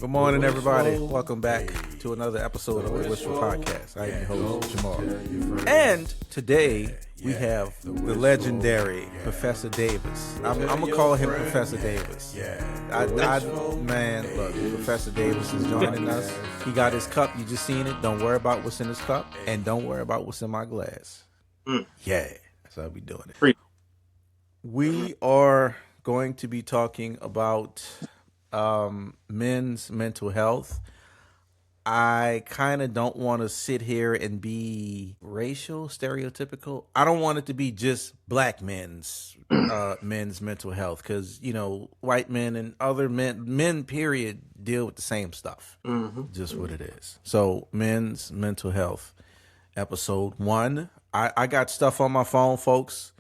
Good morning, everybody. Welcome back to another episode of the Wishful Podcast. I am your host, Jamal. And today we have the legendary Professor Davis. I'm going to call him Professor Davis. Man, look, Professor Davis is joining us. He got his cup. You just seen it. Don't worry about what's in his cup. And don't worry about what's in my glass. Yeah, that's how we doing it. We are going to be talking about men's mental health. I kind of don't want to sit here and be racial, stereotypical. I don't want it to be just black men's mental health, because, you know, white men and other men period, deal with the same stuff. Just what it is. So men's mental health, episode 1. I got stuff on my phone, folks.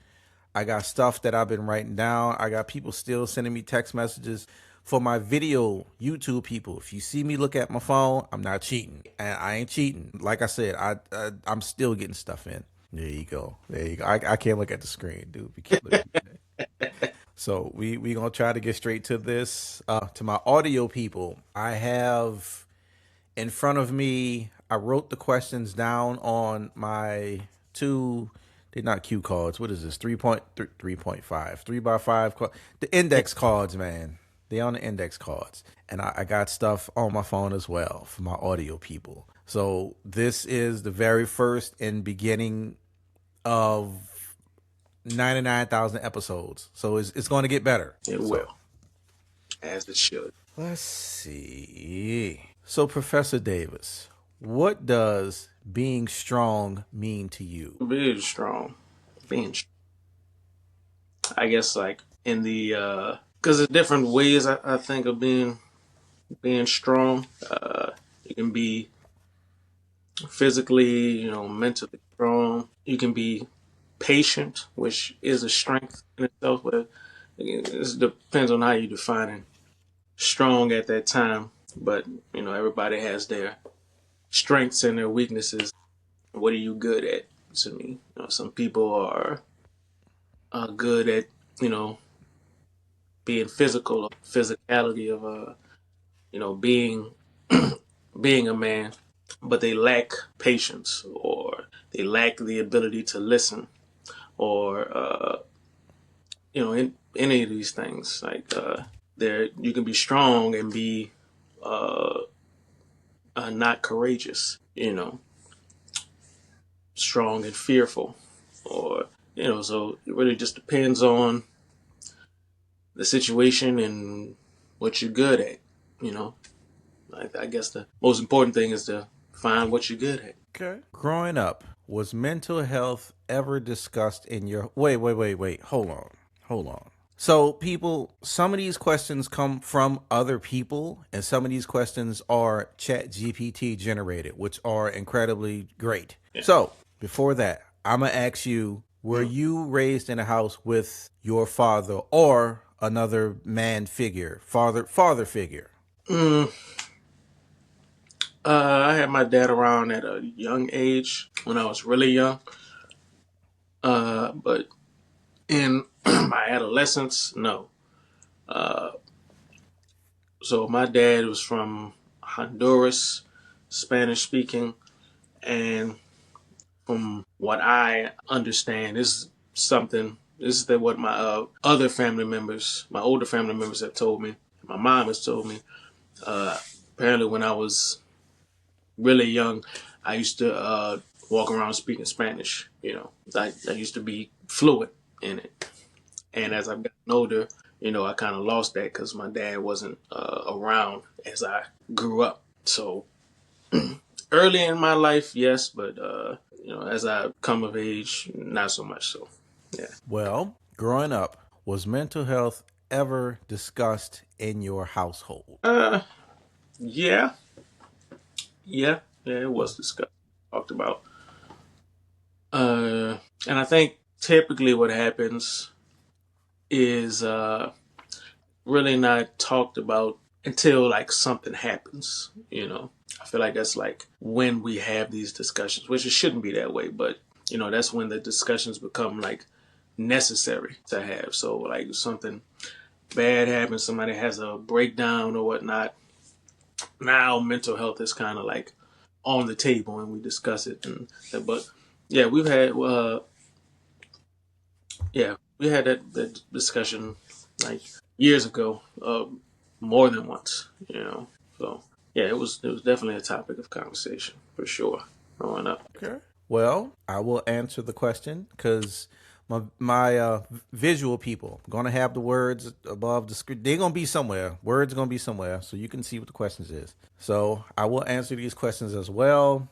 I got stuff that I've been writing down. I got people still sending me text messages. For my video YouTube people, if you see me look at my phone, I'm not cheating. And I ain't cheating. Like I said, I'm still getting stuff in. There you go. I can't look at the screen, dude. We can't look at that. So we gonna try to get straight to this. To my audio people, I have in front of me, I wrote the questions down on my two. They're not cue cards. What is this? 3.5, 3x5. The index cards, man. They on the index cards. And I got stuff on my phone as well for my audio people. So this is the very first and beginning of 99,000 episodes. So it's going to get better. It will. As it should. Let's see. So Professor Davis, what does being strong mean to you? Being strong. I guess like in the because there's different ways I think of being strong. You can be physically, mentally strong. You can be patient, which is a strength in itself. But it depends on how you define strong at that time. But everybody has their strengths and their weaknesses. What are you good at? To me, some people are good at being physical, physicality of being being a man, but they lack patience, or they lack the ability to listen, or in any of these things. Like there, you can be strong and be not courageous. Strong and fearful, or so it really just depends on the situation and what you're good at. I guess the most important thing is to find what you're good at. Okay. Growing up, was mental health ever discussed in your... Wait. Hold on. So some of these questions come from other people, and some of these questions are ChatGPT generated, which are incredibly great. Yeah. So before that, I'm going to ask you, were you raised in a house with your father or another man figure, father figure? I had my dad around at a young age when I was really young. But in my adolescence, no. So my dad was from Honduras, Spanish speaking, and from what I understand, this is what my other family members, my older family members have told me. My mom has told me. Apparently when I was really young, I used to walk around speaking Spanish. I used to be fluent in it. And as I've gotten older, I kind of lost that because my dad wasn't around as I grew up. So early in my life, yes, but as I come of age, not so much. So, yeah. Well, growing up, was mental health ever discussed in your household? Yeah, it was discussed, talked about. And I think typically what happens is really not talked about until like something happens, I feel like that's like when we have these discussions, which it shouldn't be that way, but that's when the discussions become like necessary to have. So like if something bad happens, somebody has a breakdown or whatnot, now mental health is kind of like on the table and we discuss it. But yeah, we had that discussion like years ago, more than once, So yeah, it was definitely a topic of conversation for sure growing up. Okay. Well, I will answer the question because my visual people gonna have the words above the screen. They're gonna be somewhere. Words gonna be somewhere, so you can see what the questions is. So I will answer these questions as well.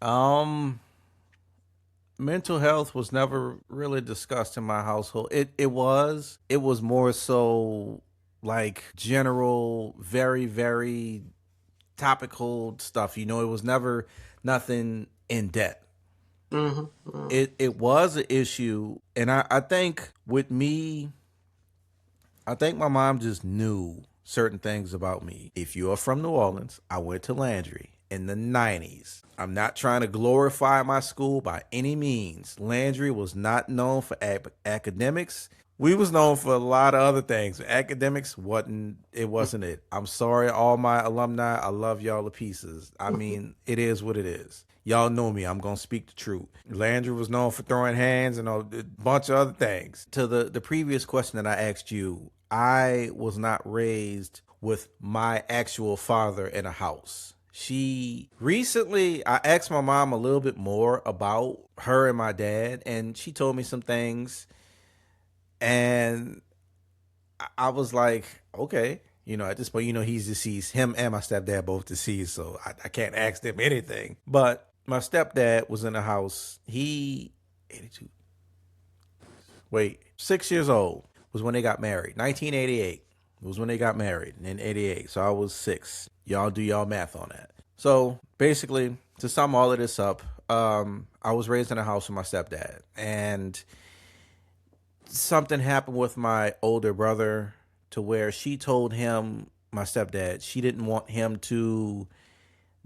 Um, Mental health was never really discussed in my household. It was more so like general, very very topical stuff. It was never nothing in depth. It was an issue, and I think with me, I think my mom just knew certain things about me. If you're from New Orleans, I went to Landry in the 90s. I'm not trying to glorify my school by any means. Landry was not known for academics. We was known for a lot of other things. Academics wasn't it. I'm sorry, all my alumni. I love y'all to pieces. I mean, it is what it is. Y'all know me. I'm going to speak the truth. Landry was known for throwing hands and a bunch of other things. To the previous question that I asked you, I was not raised with my actual father in a house. Recently, I asked my mom a little bit more about her and my dad, and she told me some things. And I was like, okay, at this point, he's deceased. Him and my stepdad both deceased, so I can't ask them anything. But my stepdad was in the house. 82. Wait, 6 years old was when they got married. 1988 was when they got married in 88. So I was 6. Y'all do y'all math on that. So basically, to sum all of this up, I was raised in a house with my stepdad. And something happened with my older brother to where she told him, my stepdad, she didn't want him to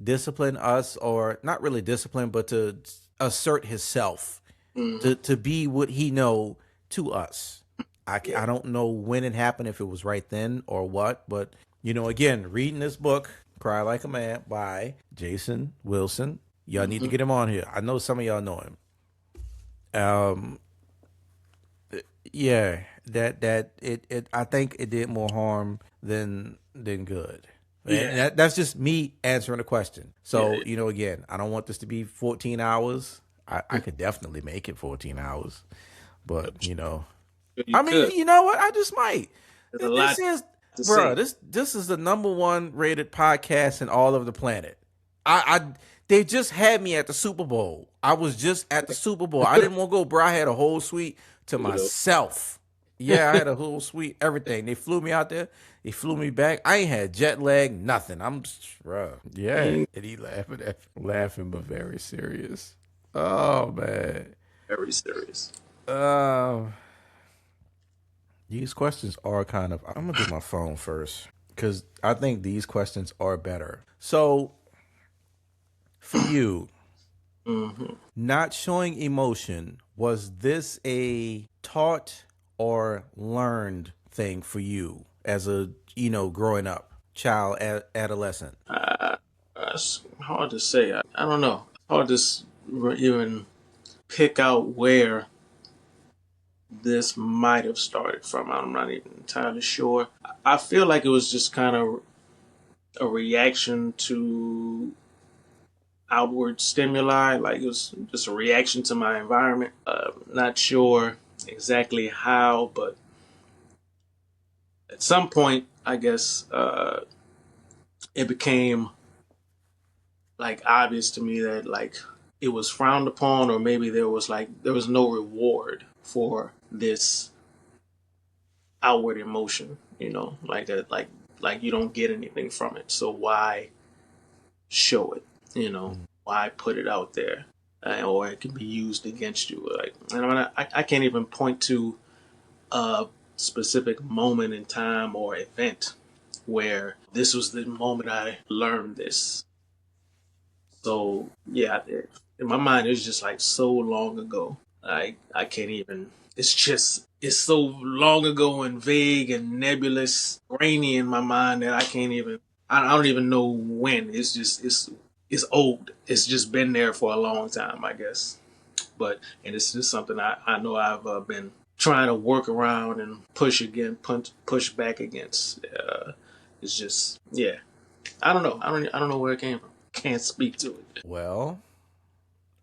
discipline us, or not really discipline, but to assert himself, to be what he know to us. I don't know when it happened, if it was right then or what, but again, reading this book, Cry Like a Man by Jason Wilson. Y'all need to get him on here. I know some of y'all know him. Yeah, that it I think it did more harm than good. Yeah. And that's just me answering the question. So, again, I don't want this to be 14 hours. I could definitely make it 14 hours. But, I mean, you know what? I just might. This is the number one rated podcast in all of the planet. They just had me at the Super Bowl. I was just at the Super Bowl. I didn't want to go, bro. I had a whole suite to myself. Yeah, I had a whole suite, everything. They flew me out there. They flew me back. I ain't had jet lag, nothing. I'm just, bro. Yeah. And he laughing, but very serious. Oh, man. Very serious. These questions are kind of, I'm going to do my phone first because I think these questions are better. So, for you, not showing emotion, was this a taught or learned thing for you as a, growing up, child, adolescent? It's hard to say. I don't know. It's hard to even pick out where this might have started from. I'm not even entirely sure. I feel like it was just kind of a reaction to outward stimuli. Like it was just a reaction to my environment. Not sure exactly how, but at some point, I guess, it became like obvious to me that like it was frowned upon, or maybe there was no reward for this outward emotion, like that, like you don't get anything from it. So why show it? Why put it out there? Or it can be used against you. And I can't even point to a specific moment in time or event where this was the moment I learned this. So yeah, in my mind, it's just like so long ago. I can't even. It's so long ago and vague and nebulous, grainy in my mind that I can't even I don't even know when. It's old. It's just been there for a long time, I guess. But and it's just something I know I've been trying to work around and push back against. It's just yeah. I don't know. I don't know where it came from. Can't speak to it. Well,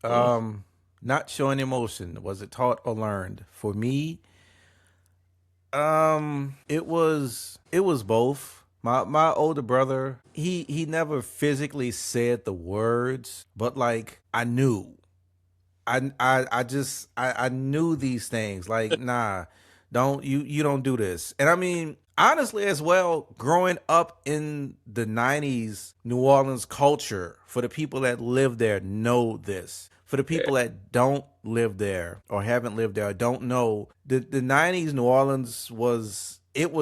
Mm. not showing emotion, was it taught or learned? For me, it was both. My older brother, he never physically said the words, but like I knew. I knew these things. Like, nah, you don't do this. And I mean, honestly, as well, growing up in the '90s New Orleans culture, for the people that live there know this. For the Yeah. people that don't live there or haven't lived there or don't know, the '90s New Orleans it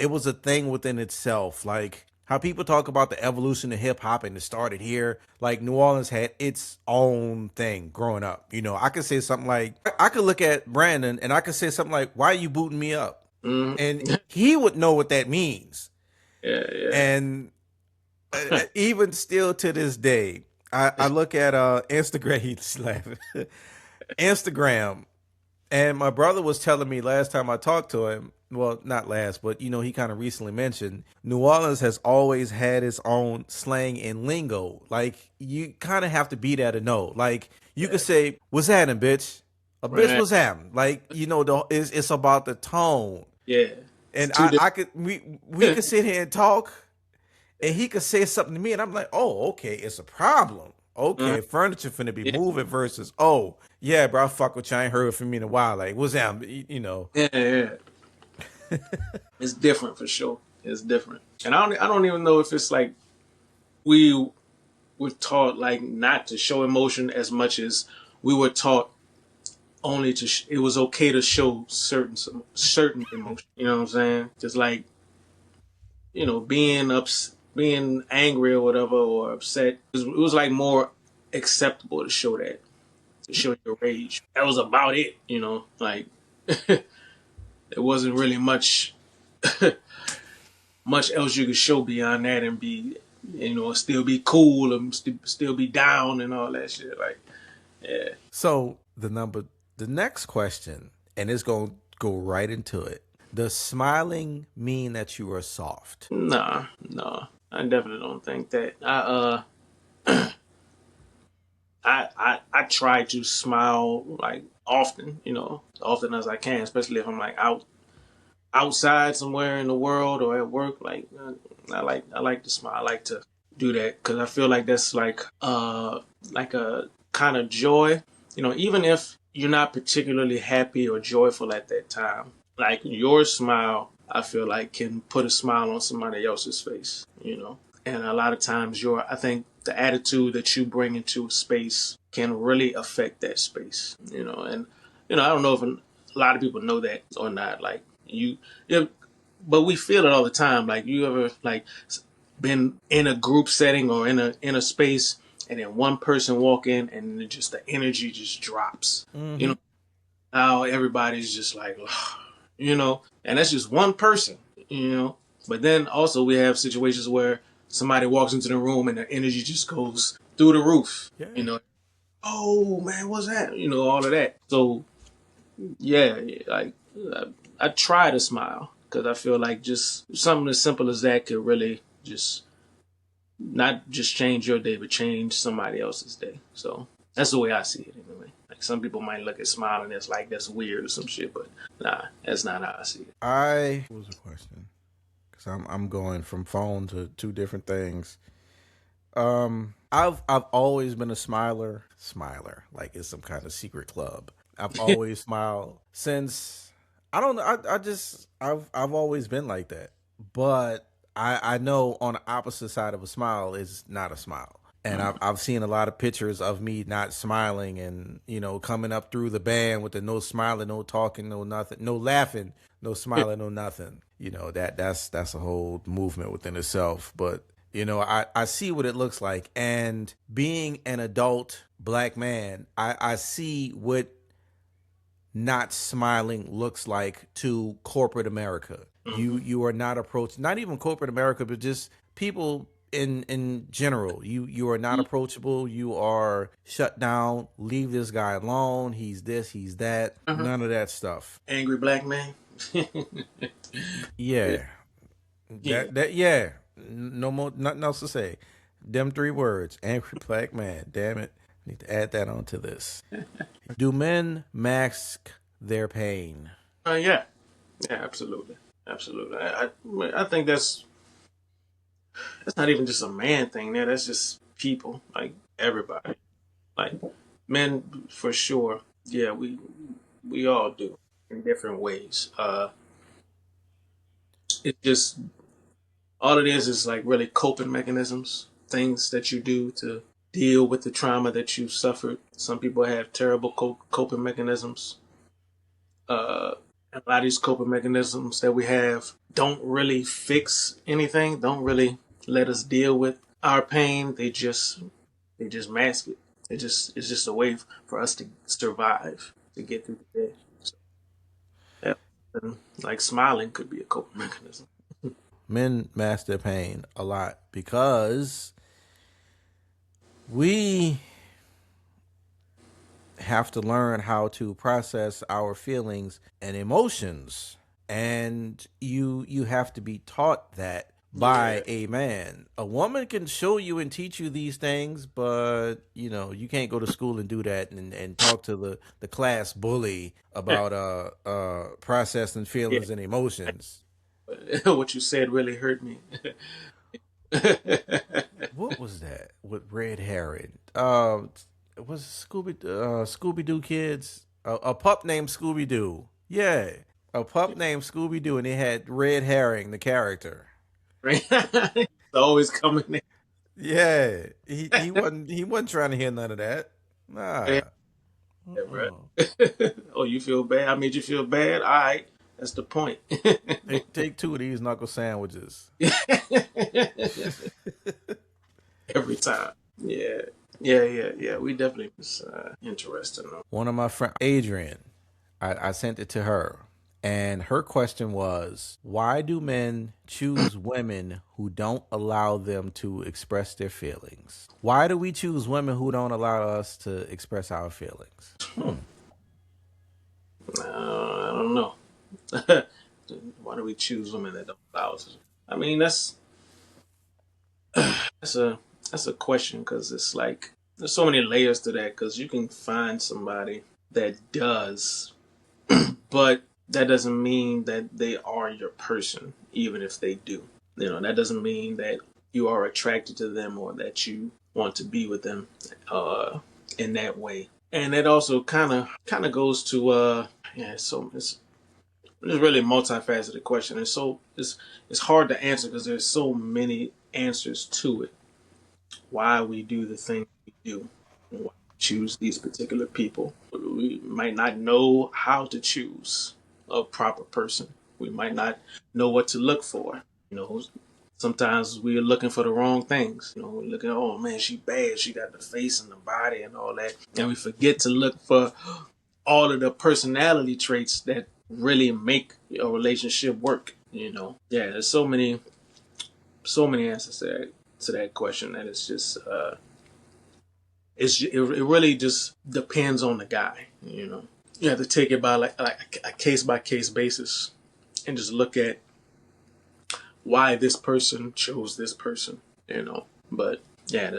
was a thing within itself. Like how people talk about the evolution of hip hop and it started here. Like New Orleans had its own thing growing up. You know, I could say something like, I could look at Brandon and I could say something like, "Why are you booting me up?" Mm. And he would know what that means. Yeah. Yeah. And even still to this day, I look at Instagram. He's laughing. Instagram. And my brother was telling me last time I talked to him, well, not last, but he kind of recently mentioned New Orleans has always had its own slang and lingo. Like you kind of have to be there to know. Like you could say, "What's happening, bitch?" A bitch Right. was happening. Like it's about the tone. Yeah. It's And too I different. could we could sit here and talk, and he could say something to me, and I'm like, "Oh, okay, it's a problem. Mhm. Okay, furniture finna be Yeah. moving." Versus, "Oh, yeah, bro, I fuck with you. I ain't heard from me in a while. Like, what's that?" Yeah. Yeah. It's different for sure. It's different, and I don't even know if it's like we were taught like not to show emotion as much as we were taught only it was okay to show certain emotion. You know what I'm saying? Just like being angry or whatever or upset. It was like more acceptable to show that, to show your rage. That was about it. Like there wasn't really much else you could show beyond that and be, still be cool and still be down and all that shit. Like, yeah. So the next question, and it's gonna go right into it. Does smiling mean that you are soft? Nah, nah. I definitely don't think that. I try to smile like often, often as I can, especially if I'm like outside somewhere in the world or at work. Like I like to smile. I like to do that because I feel like that's like a kind of joy. Even if you're not particularly happy or joyful at that time, like your smile, I feel like can put a smile on somebody else's face. And a lot of times I think the attitude that you bring into a space can really affect that space. And I don't know if a lot of people know that or not. Like but we feel it all the time. Like you ever like been in a group setting or in a space, and then one person walk in and just the energy just drops. You Mm-hmm. know how everybody's just like, and that's just one person. But then also we have situations where somebody walks into the room and the energy just goes through the roof. Yeah. Oh man, what's that? All of that. So yeah, like I try to smile because I feel like just something as simple as that could really just not just change your day, but change somebody else's day. So that's the way I see it anyway. Like some people might look at smiling as like that's weird or some shit, but nah, that's not how I see it. What was the question? Because I'm going from phone to two different things. I've always been a smiler, like it's some kind of secret club. I've always smiled since I don't know. I've always been like that, but I know on the opposite side of a smile is not a smile. And I've seen a lot of pictures of me not smiling and coming up through the band with the no smiling, no talking, no nothing, no laughing, no smiling, no nothing. That's a whole movement within itself. But I see what it looks like, and being an adult black man, I see what not smiling looks like to corporate America. You are not approach, not even corporate America, but just people in general. You are not approachable. You are shut down. Leave this guy alone. He's this, he's that. None of that stuff. Angry black man. Yeah. Yeah. That yeah. No more, nothing else to say. Them three words. Angry black man. Damn it. Need to add that onto this. Do men mask their pain? Yeah. Yeah, absolutely. Absolutely. I think that's not even just a man thing there. That's just people, like everybody. Like men for sure. Yeah, we all do in different ways. It just all it is like really coping mechanisms, things that you do to deal with the trauma that you suffered. Some people have terrible coping mechanisms. A lot of these coping mechanisms that we have don't really fix anything, don't really let us deal with our pain. They just mask it. It's just a way for us to survive, to get through the day. So, yeah. And like smiling could be a coping mechanism. Men mask their pain a lot because we have to learn how to process our feelings and emotions, and you have to be taught that by a man. A woman can show you and teach you these things, but you can't go to school and do that and talk to the class bully about processing feelings and emotions. What you said really hurt me. What was that with red herring? It was Scooby Doo kids. A pup named Scooby Doo. Yeah, a pup named Scooby Doo, and they had red herring, the character. It's always coming in. Yeah, he wasn't trying to hear none of that. Nah. Yeah, right. Oh, you feel bad? I made you feel bad? All right. That's the point. Take two of these knuckle sandwiches. Every time. Yeah. Yeah. We definitely was interesting. One of my friends, Adrian, I sent it to her. And her question was, why do men choose women who don't allow them to express their feelings? Why do we choose women who don't allow us to express our feelings? I don't know. Why do we choose women that don't allow us? I mean, that's a question because it's like there's so many layers to that because you can find somebody that does, but that doesn't mean that they are your person, even if they do. That doesn't mean that you are attracted to them or that you want to be with them in that way. And that also kind of goes to it's really a multifaceted question. It's hard to answer because there's so many answers to it. Why we do the things we do, why we choose these particular people. We might not know how to choose a proper person. We might not know what to look for. Sometimes we're looking for the wrong things. We're looking, oh man, she bad. She got the face and the body and all that. And we forget to look for all of the personality traits that really make a relationship work. Yeah, there's so many answers to that question that it's just it really just depends on the guy. You have to take it by like a case by case basis and just look at why this person chose this person. But yeah,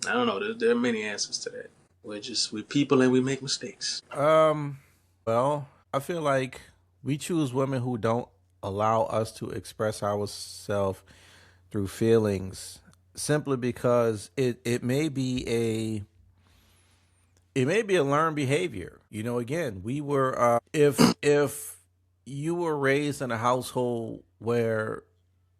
I don't know. There are many answers to that. We're people and we make mistakes. Well, I feel like we choose women who don't allow us to express ourselves through feelings simply because it may be a learned behavior. Again, we were if you were raised in a household where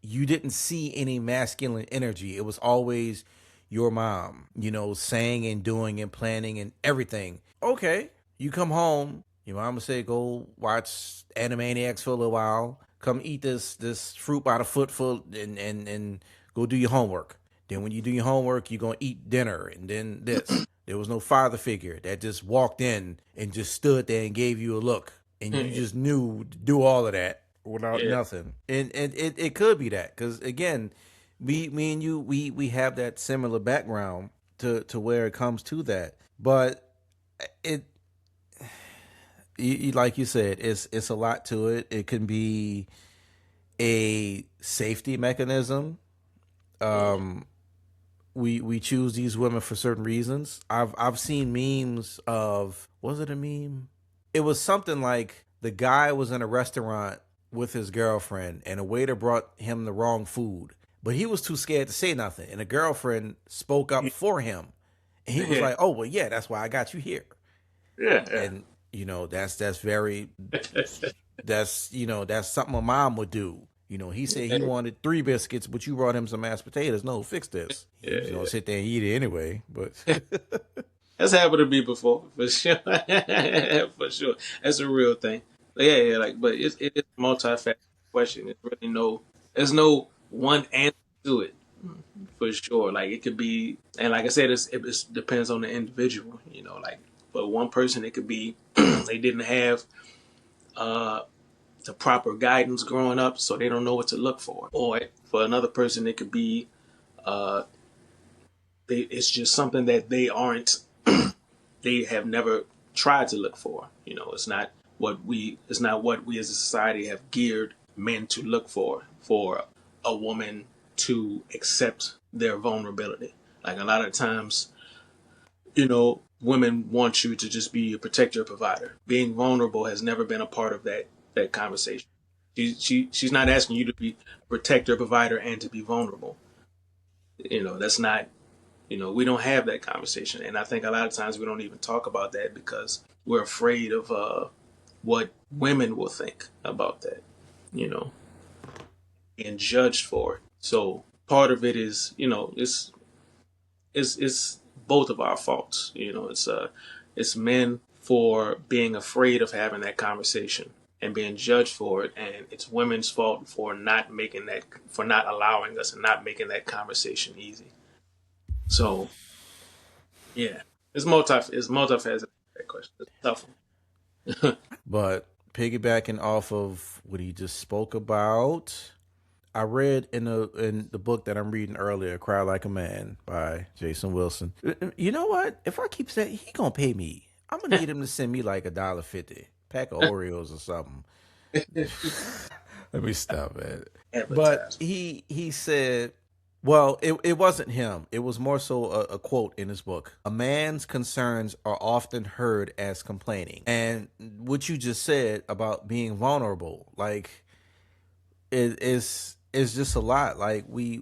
you didn't see any masculine energy, it was always your mom, saying and doing and planning and everything. Okay, you come home, your mama say go watch Animaniacs for a little while, come eat this fruit by the footful and go do your homework. Then when you do your homework, you're gonna eat dinner and then this. There was no father figure that just walked in and just stood there and gave you a look, and you just knew to do all of that without nothing. And it could be that because again, me and you, we have that similar background to where it comes to that. But it, like you said, it's a lot to it. It can be a safety mechanism. We choose these women for certain reasons. I've seen memes of, was it a meme? It was something like the guy was in a restaurant with his girlfriend and a waiter brought him the wrong food, but he was too scared to say nothing, and the girlfriend spoke up for him, and he was like, "Oh well, yeah, that's why I got you here." Yeah. And that's very that's something a mom would do. He said he wanted 3 biscuits, but you brought him some mashed potatoes. No, fix this. He's gonna sit there and eat it anyway. But that's happened to me before, for sure. For sure, that's a real thing. Yeah. Like, but it's a multifaceted question. There's no one answer to it, for sure. Like it could be, and like I said, it depends on the individual. Like for one person, it could be they didn't have the proper guidance growing up, so they don't know what to look for. Or for another person, it could be it's just something that they aren't, they have never tried to look for. It's not what we as a society have geared men to look for a woman to accept their vulnerability. Like a lot of times, women want you to just be a protector, provider. Being vulnerable has never been a part of that conversation. She's not asking you to be a protector, provider, and to be vulnerable. That's not. We don't have that conversation, and I think a lot of times we don't even talk about that because we're afraid of what women will think about that. Being judged for it. So part of it is, it's both of our faults. It's men for being afraid of having that conversation and being judged for it, and it's women's fault for not allowing us and not making that conversation easy. So, yeah, it's multifaceted. That question, it's a tough one. But piggybacking off of what he just spoke about, I read in the book that I'm reading earlier, "Cry Like a Man" by Jason Wilson. You know what? If I keep saying he gonna pay me, I'm gonna need him to send me like $1.50, pack of Oreos or something. Let me stop it. But he said, well, it wasn't him. It was more so a quote in his book. "A man's concerns are often heard as complaining." And what you just said about being vulnerable, like it's just a lot. Like we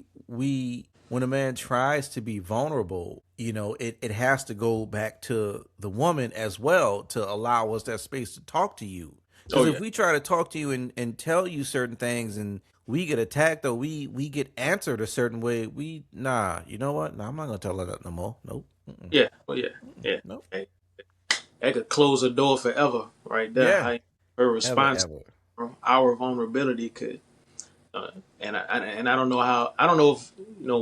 when a man tries to be vulnerable, it has to go back to the woman as well to allow us that space to talk to you. Because if we try to talk to you and tell you certain things and we get attacked or we get answered a certain way, you know what? I'm not gonna tell her that no more. Nope. Mm-mm. Yeah. Well, yeah. Nope. Hey, that could close a door forever, right there. Yeah. Her response from our vulnerability could, and I don't know how. I don't know if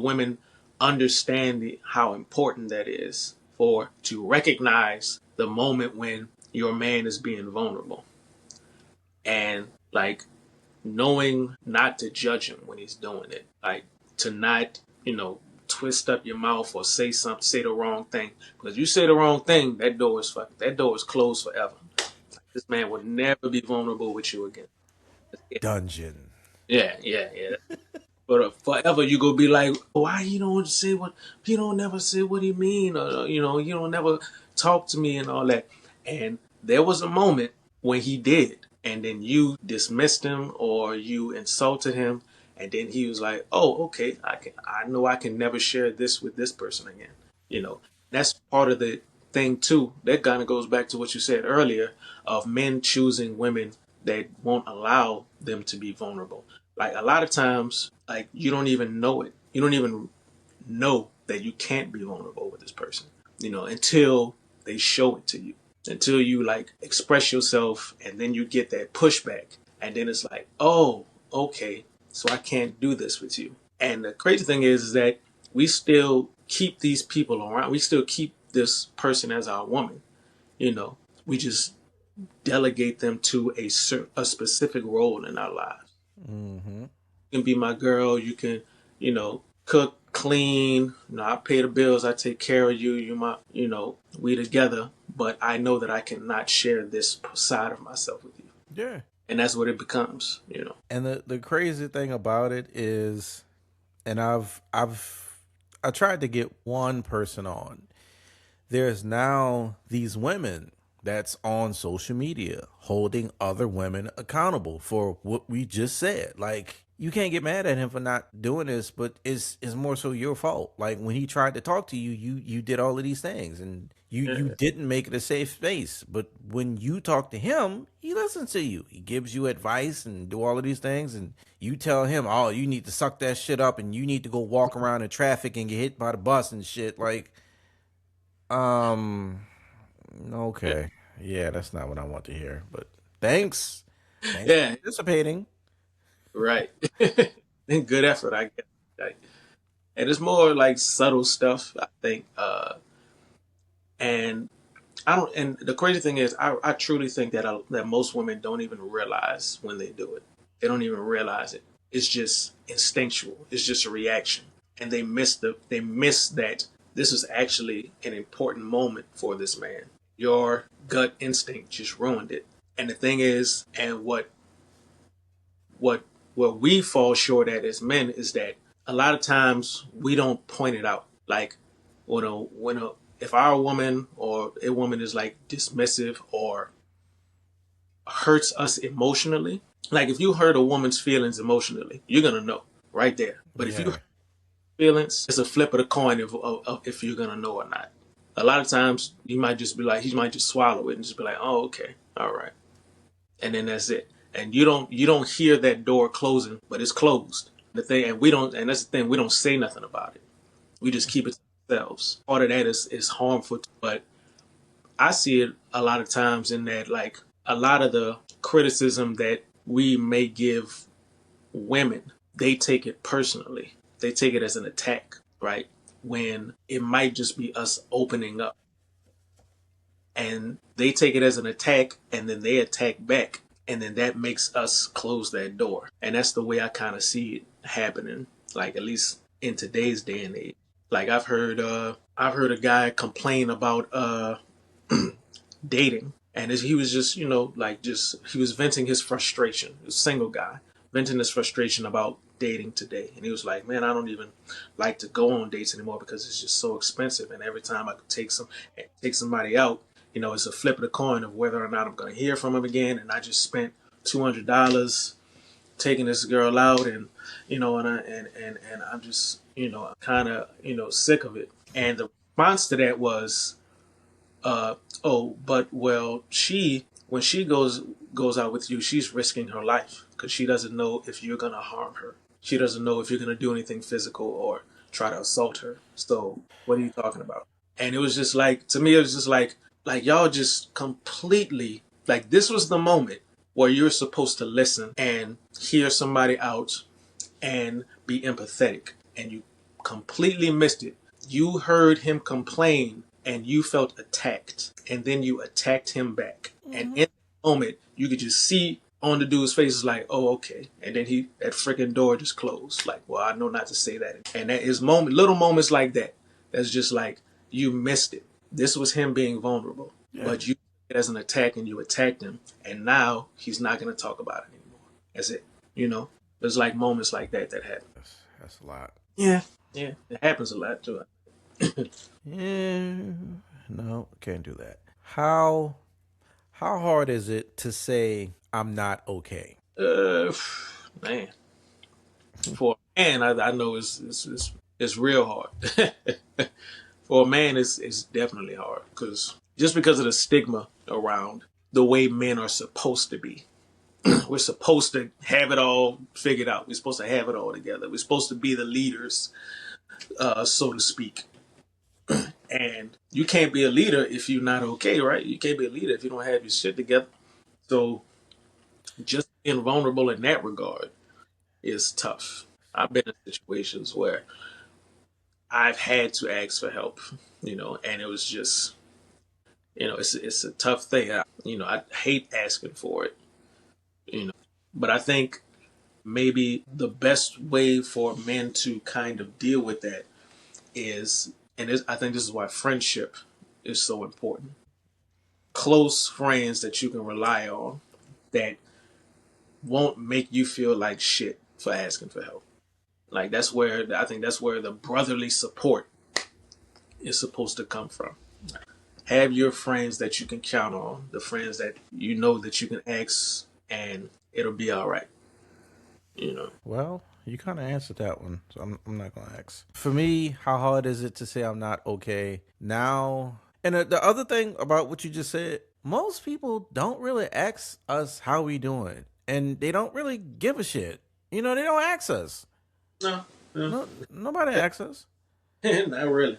women understand how important that is to recognize the moment when your man is being vulnerable, and like knowing not to judge him when he's doing it, like to not twist up your mouth or say the wrong thing, because you say the wrong thing, that door is closed forever. This man will never be vulnerable with you again. Dungeon. Yeah. But forever you go be like, why you don't never say what he mean, or you don't never talk to me and all that. And there was a moment when he did, and then you dismissed him or you insulted him, and then he was like, oh, okay, I know I can never share this with this person again. That's part of the thing too. That kind of goes back to what you said earlier of men choosing women that won't allow them to be vulnerable. Like a lot of times, like you don't even know it. You don't even know that you can't be vulnerable with this person, until they show it to you. Until you like express yourself and then you get that pushback. And then it's like, oh, okay, so I can't do this with you. And the crazy thing is that we still keep these people around. We still keep this person as our woman. We just delegate them to a specific role in our lives. Mm-hmm. You can be my girl. You can, cook, clean. I pay the bills. I take care of you. You my, we together. But I know that I cannot share this side of myself with you. Yeah. And that's what it becomes. And the crazy thing about it is, and I tried to get one person on. There's now these women that's on social media holding other women accountable for what we just said. Like, you can't get mad at him for not doing this, but it's more so your fault. Like, when he tried to talk to you, you did all of these things, and you didn't make it a safe space. But when you talk to him, he listens to you. He gives you advice and do all of these things, and you tell him, oh, you need to suck that shit up, and you need to go walk around in traffic and get hit by the bus and shit. Like, okay. Yeah, that's not what I want to hear. But thanks. Thanks for Yeah, participating. right. And good effort, I guess. And it's more like subtle stuff, I think. And I don't. And the crazy thing is, I truly think that most women don't even realize when they do it. They don't even realize it. It's just instinctual. It's just a reaction, and they miss that this is actually an important moment for this man. Your gut instinct just ruined it. And the thing is, and what we fall short at as men is that a lot of times we don't point it out. Like if our woman or a woman is like dismissive or hurts us emotionally, like if you hurt a woman's feelings emotionally, you're gonna know right there. But if you hurt feelings, it's a flip of the coin of if you're gonna know or not. A lot of times you might just be like, he might just swallow it and just be like, oh, okay, all right, and then that's it. And you don't hear that door closing, but it's closed. The thing, and that's the thing, we don't say nothing about it. We just keep it to ourselves. Part of that is harmful, but I see it a lot of times in that, like, a lot of the criticism that we may give women, they take it personally. They take it as an attack, right? When it might just be us opening up. And they take it as an attack, and then they attack back. And then that makes us close that door. And that's the way I kind of see it happening, like, at least in today's day and age. Like, I've heard a guy complain about dating, and he was just, he was venting his frustration. He was a single guy venting his frustration about dating today, and he was like, man, I don't even like to go on dates anymore because it's just so expensive, and every time I could take somebody out, it's a flip of the coin of whether or not I'm going to hear from him again, and I just spent $200 taking this girl out, and and I'm just kind of sick of it. And the response to that was, oh, but well, when she goes out with you, she's risking her life because she doesn't know if you're gonna harm her. She doesn't know if you're gonna do anything physical or try to assault her. So what are you talking about? And it was just like, to me, it was just like y'all just completely, like, this was the moment where you're supposed to listen and hear somebody out and be empathetic, and you completely missed it. You heard him complain and you felt attacked, and then you attacked him back. And in that moment, you could just see on the dude's face, is like, oh, okay. And then that freaking door just closed. Like, well, I know not to say that. And that is little moments like that. That's just like, you missed it. This was him being vulnerable, but you took it as an attack and you attacked him. And now he's not going to talk about it anymore. That's it. There's like moments like that happen. That's a lot. Yeah. It happens a lot too. Yeah, no, can't do that. How hard is it to say I'm not okay? Man, for a man, I know it's real hard. For a man, it's definitely hard because of the stigma around the way men are supposed to be. We're supposed to have it all figured out. We're supposed to have it all together. We're supposed to be the leaders, so to speak. And you can't be a leader if you're not okay, right? You can't be a leader if you don't have your shit together. So just being vulnerable in that regard is tough. I've been in situations where I've had to ask for help, and it was just, it's a tough thing. I hate asking for it, you know, but I think maybe the best way for men to kind of deal with that is, I think this is why friendship is so important. Close friends that you can rely on that won't make you feel like shit for asking for help. Like I think that's where the brotherly support is supposed to come from. Have your friends that you can count on, the friends that you know that you can ask, and it'll be all right. Well, you kind of answered that one, so I'm not gonna ask. For me, how hard is it to say I'm not okay now? And the other thing about what you just said, most people don't really ask us how we doing, and they don't really give a shit. They don't ask us. No, no, No, nobody asks us. not really.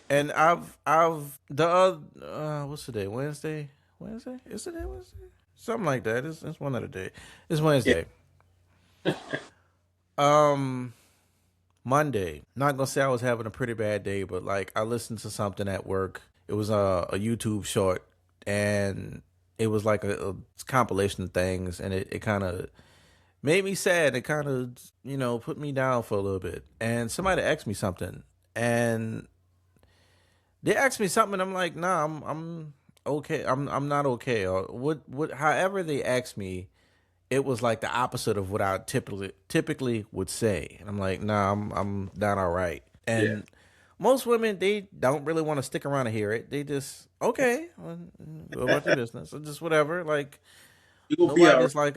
And I've what's the day? Wednesday. Wednesday? Is it Wednesday? Something like that. It's one other day. It's Wednesday. Um, Monday. Not gonna say I was having a pretty bad day, but like I listened to something at work. It was a YouTube short, and it was like a compilation of things, and it kind of made me sad. It kind of put me down for a little bit. And somebody asked me something, and they asked me something, and I'm like, nah, I'm okay. I'm not okay. Or what? However they asked me, it was like the opposite of what I typically would say. And I'm like, nah, I'm not all right. Yeah, And most women, they don't really want to stick around to hear it. They just, okay, well, go about your business or just whatever. Like you will be all right. nobody's like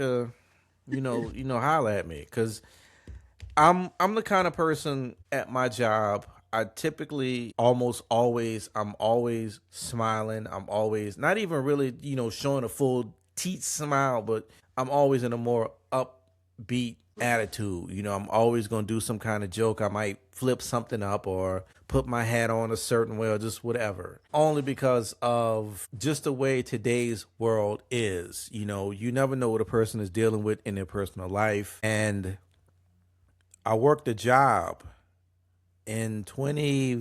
holler at me, because I'm the kind of person at my job. I typically I'm always smiling. I'm always not even really, showing a full teeth smile, but I'm always in a more upbeat attitude. I'm always going to do some kind of joke. I might flip something up or put my hat on a certain way or just whatever. Only because of just the way today's world is. You never know what a person is dealing with in their personal life. And I worked a job in 20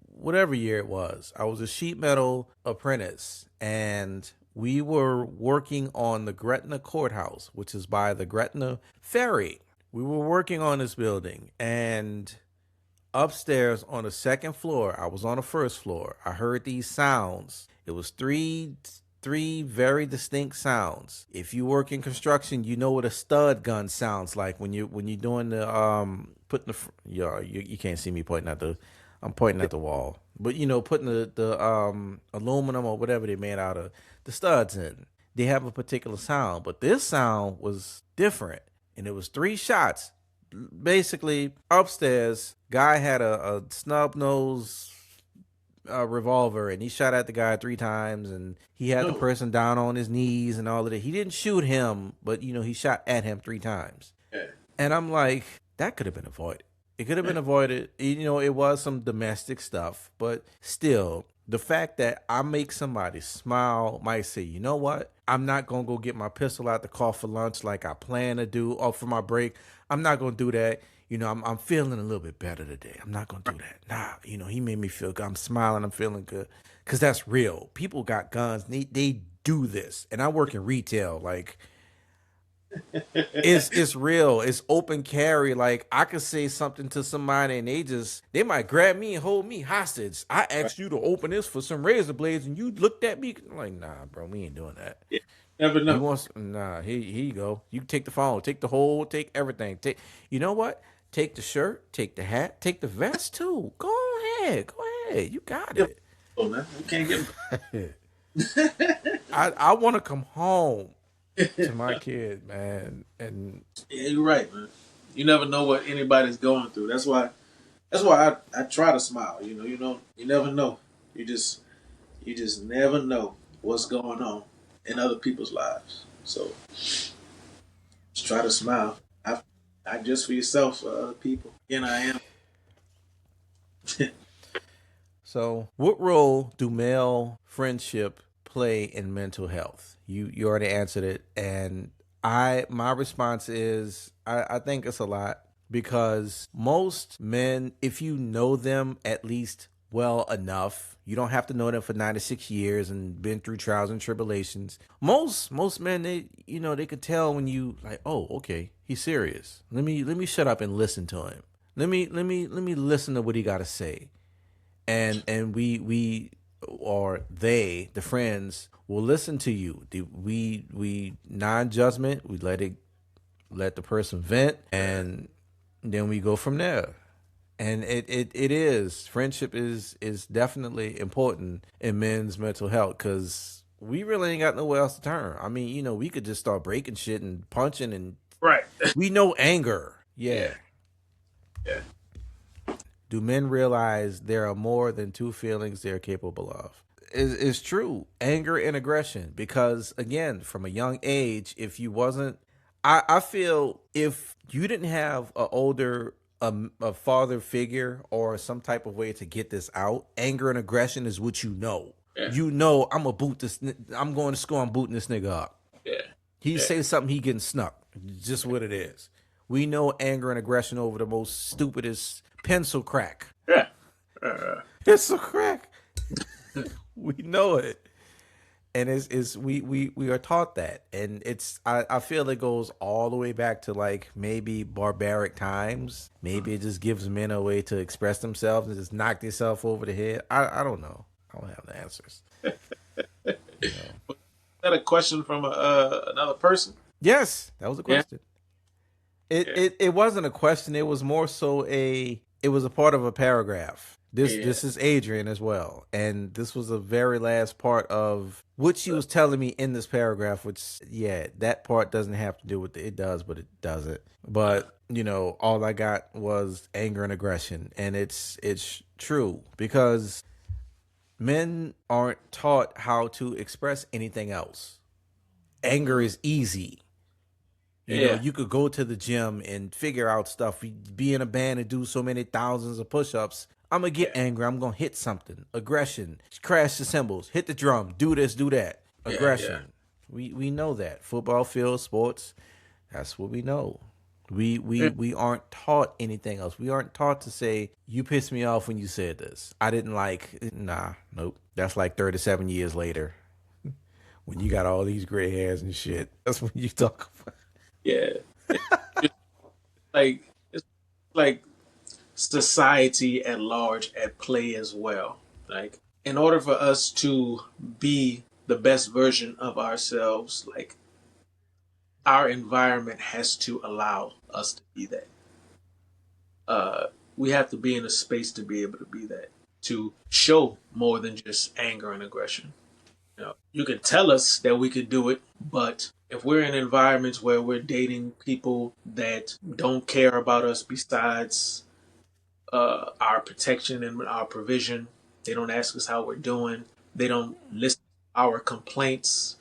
whatever year it was. I was a sheet metal apprentice, and we were working on the Gretna Courthouse, which is by the Gretna Ferry. We were working on this building, and upstairs on the second floor, I was on the first floor. I heard these sounds. It was three very distinct sounds. If you work in construction, you know what a stud gun sounds like when you're doing the putting the you can't see me pointing at I'm pointing at the wall, but putting the aluminum or whatever they made out of the studs in. They have a particular sound, but this sound was different, and it was three shots. Basically, upstairs, guy had a snub nose revolver, and he shot at the guy 3 times, and he had the person down on his knees and all of that. He didn't shoot him, but he shot at him 3 times. Yeah. And I'm like, that could have been avoided. It could have been avoided. It was some domestic stuff, but still, the fact that I make somebody smile might say, you know what? I'm not going to go get my pistol out the car for lunch like I plan to do, or for my break. I'm not going to do that. I'm feeling a little bit better today. I'm not going to do that. Nah, he made me feel good. I'm smiling. I'm feeling good. Because that's real. People got guns. They do this. And I work in retail. Like, it's real. It's open carry. Like, I could say something to somebody, and they might grab me and hold me hostage. I asked you to open this for some razor blades, and you looked at me. I'm like, nah, bro, we ain't doing that. Yeah. Never know. Here you go. You can take the phone, take everything. You know what? Take the shirt, take the hat, take the vest too. Go ahead. You got it. Oh, man, you can't get. I want to come home to my kid, man. And Yeah, you're right, man. You never know what anybody's going through. That's why I try to smile. You never know. You just never know what's going on in other people's lives. So just try to smile. Not just for yourself, for other people. I am. so, what role do male friendship play in mental health? You already answered it, and my response is I think it's a lot. because most men, if you know them at least well enough, you don't have to know them for 96 years and been through trials and tribulations. Most men, they could tell when you like, oh, okay, he's serious. Let me shut up and listen to him. Let me listen to what he got to say. And we or they, the friends, will listen to you. We non-judgment. We let the person vent, and then we go from there. And it is friendship is definitely important in men's mental health, because we really ain't got nowhere else to turn. I mean, we could just start breaking shit and punching, and Right. we know anger. Yeah. Yeah. Do men realize there are more than two feelings they're capable of? It's true. Anger and aggression. Because, again, from a young age, if you wasn't, I feel if you didn't have a father figure or some type of way to get this out, anger and aggression is what you know. Yeah. I'm going to school, I'm booting this nigga up. Yeah. He say something, he getting snuck. Just what it is. We know anger and aggression over the most stupidest pencil crack. Yeah. Pencil crack. We know it. And we are taught that. And I feel it goes all the way back to like maybe barbaric times. Maybe it just gives men a way to express themselves and just knock themselves over the head. I don't know. I don't have the answers. Is that a question from another person? Yes, that was a question. Yeah. It wasn't a question. It was more so it was a part of a paragraph. This is Adrian as well. And this was the very last part of what she was telling me in this paragraph, which, that part doesn't have to do with it. It does, but it doesn't. But, all I got was anger and aggression. And it's true, because men aren't taught how to express anything else. Anger is easy. You could go to the gym and figure out stuff. Be in a band and do so many thousands of push-ups. I'm going to get angry. I'm going to hit something. Aggression. Crash the cymbals. Hit the drum. Do this, do that. Aggression. We know that. Football field, sports, that's what we know. We aren't taught anything else. We aren't taught to say, you pissed me off when you said this. I didn't nope. That's like 37 years later. When you got all these gray hairs and shit. That's when you talk about. Yeah. It's like society at large at play as well. Like, in order for us to be the best version of ourselves, like, our environment has to allow us to be that. We have to be in a space to be able to be that, to show more than just anger and aggression. You can tell us that we could do it, but if we're in environments where we're dating people that don't care about us besides our protection and our provision, they don't ask us how we're doing, they don't listen to our complaints,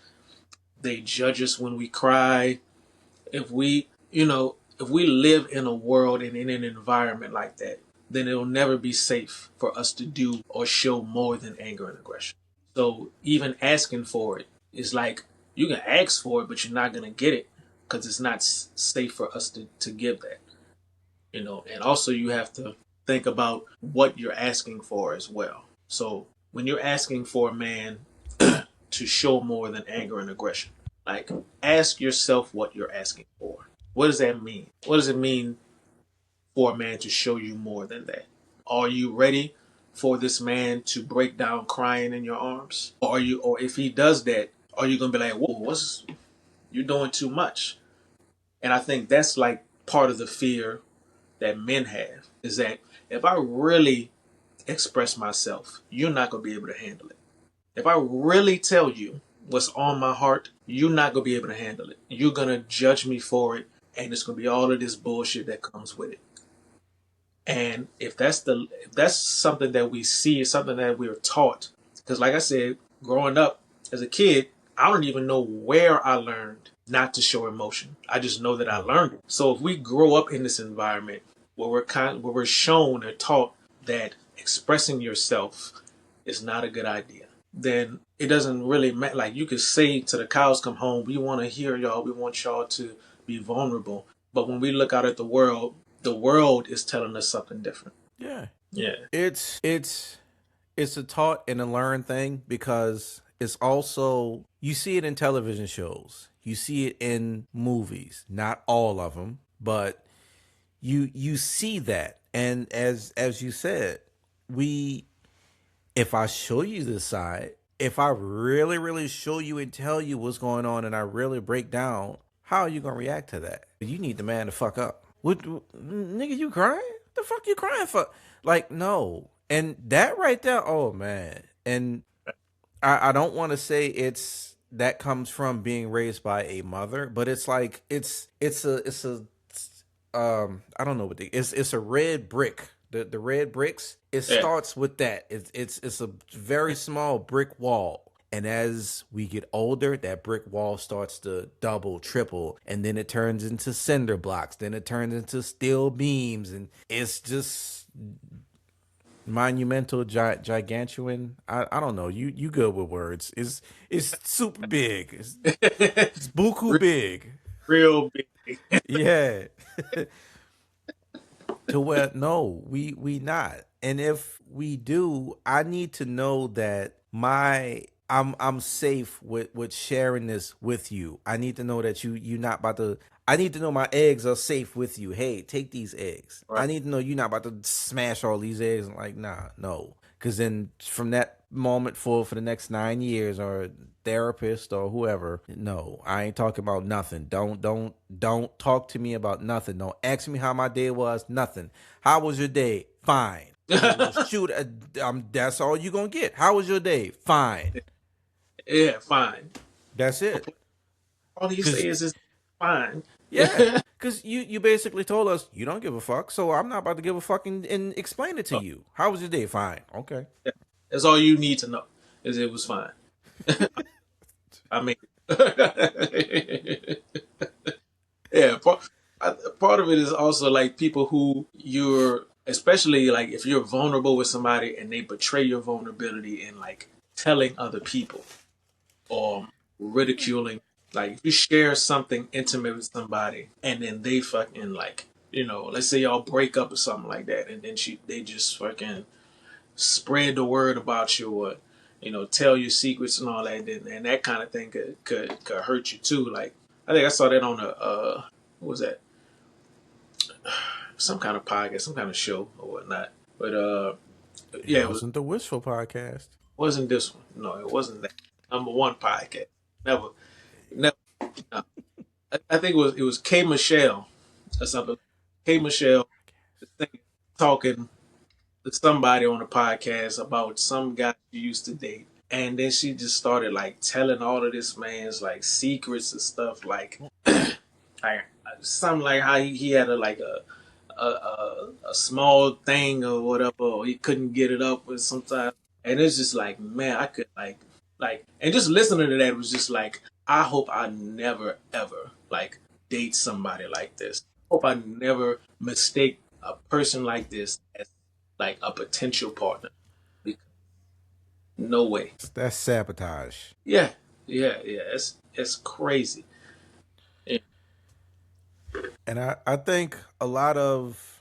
they judge us when we cry. If we live in a world and in an environment like that, then it'll never be safe for us to do or show more than anger and aggression. So even asking for it is like, you can ask for it, but you're not going to get it because it's not safe for us to give that. And also you have to think about what you're asking for as well. So when you're asking for a man to show more than anger and aggression, like, ask yourself what you're asking for. What does that mean? What does it mean for a man to show you more than that? Are you ready for this man to break down crying in your arms? Or if he does that, are you gonna be like, whoa, you're doing too much? And I think that's like part of the fear that men have, is that if I really express myself, you're not gonna be able to handle it. If I really tell you what's on my heart, you're not gonna be able to handle it. You're gonna judge me for it, and it's gonna be all of this bullshit that comes with it. And if that's something that we see, something that we're taught, because like I said, growing up as a kid, I don't even know where I learned not to show emotion. I just know that I learned it. So if we grow up in this environment where we're shown or taught that expressing yourself is not a good idea, then it doesn't really matter. Like, you could say to the cows come home, we want to hear y'all, we want y'all to be vulnerable. But when we look out at the world, the world is telling us something different. Yeah. Yeah. It's a taught and a learned thing because it's also you see it in television shows. You see it in movies. Not all of them, but you see that. And as you said, we if I show you this side, if I really, really show you and tell you what's going on and I really break down, how are you going to react to that? You need the man to fuck up. Nigga, you crying? The fuck you crying for? Like, no. And that right there, oh man. And I don't want to say it's that comes from being raised by a mother, but it's like it's a I don't know what it's a red brick. The red bricks, it Yeah. starts with that. It's a very small brick wall. And as we get older, that brick wall starts to double, triple, and then it turns into cinder blocks. Then it turns into steel beams, and it's just monumental, gigantuan. I don't know. You good with words? It's super big. It's buku big. Real big. Yeah. To where no, we not. And if we do, I need to know that I'm safe with sharing this with you. I need to know that you're not about to. I need to know my eggs are safe with you. Hey, take these eggs. Right. I need to know you're not about to smash all these eggs. And like, nah, no. Because then from that moment forward for the next 9 years, or therapist or whoever, no, I ain't talking about nothing. Don't talk to me about nothing. Don't ask me how my day was. Nothing. How was your day? Fine. Shoot, that's all you gonna get. How was your day? Fine. Yeah, fine. That's it. All he says is fine. Yeah, because you basically told us you don't give a fuck, so I'm not about to give a fuck and explain it to Oh, you. How was your day? Fine. Okay. yeah. That's all you need to know is it was fine. I mean, yeah. Part of it is also like people who you're, especially like if you're vulnerable with somebody and they betray your vulnerability in like telling other people or ridiculing. Like if you share something intimate with somebody and then they fucking like, let's say y'all break up or something like that, and then they just fucking spread the word about you, or tell your secrets and all that, and that kind of thing could hurt you too. Like I think I saw that on a what was that, some kind of podcast, some kind of show or whatnot. But yeah, It wasn't the Wishful podcast. wasn't this one. No, it wasn't that number one podcast. Never, never. No. I think it was K Michelle or something. K Michelle talking to somebody on a podcast about some guy she used to date, and then she just started like telling all of this man's like secrets and stuff, like something like how he had a small thing or whatever, or he couldn't get it up or sometimes. And it's just like, man, I could and just listening to that was just like, I hope I never ever like date somebody like this. Hope I never mistake a person like this as like a potential partner. Because no way. That's sabotage. Yeah, yeah, yeah. It's crazy. Yeah. And I think a lot of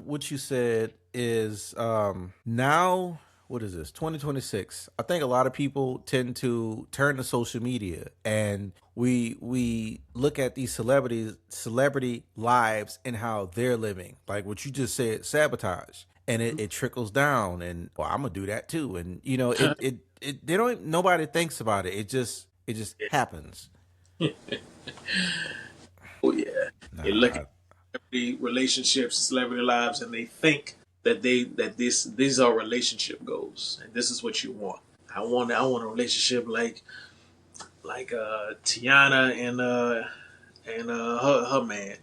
what you said is now, what is this, 2026? I think a lot of people tend to turn to social media, and we look at these celebrity lives and how they're living, like what you just said, sabotage, and it trickles down, and well, I'm gonna do that too, and they don't, nobody thinks about it. It just happens. Oh yeah. They look Nah, at celebrity relationships, celebrity lives, and they think that these are relationship goals, and this is what you want. I want a relationship like Tiana and her man,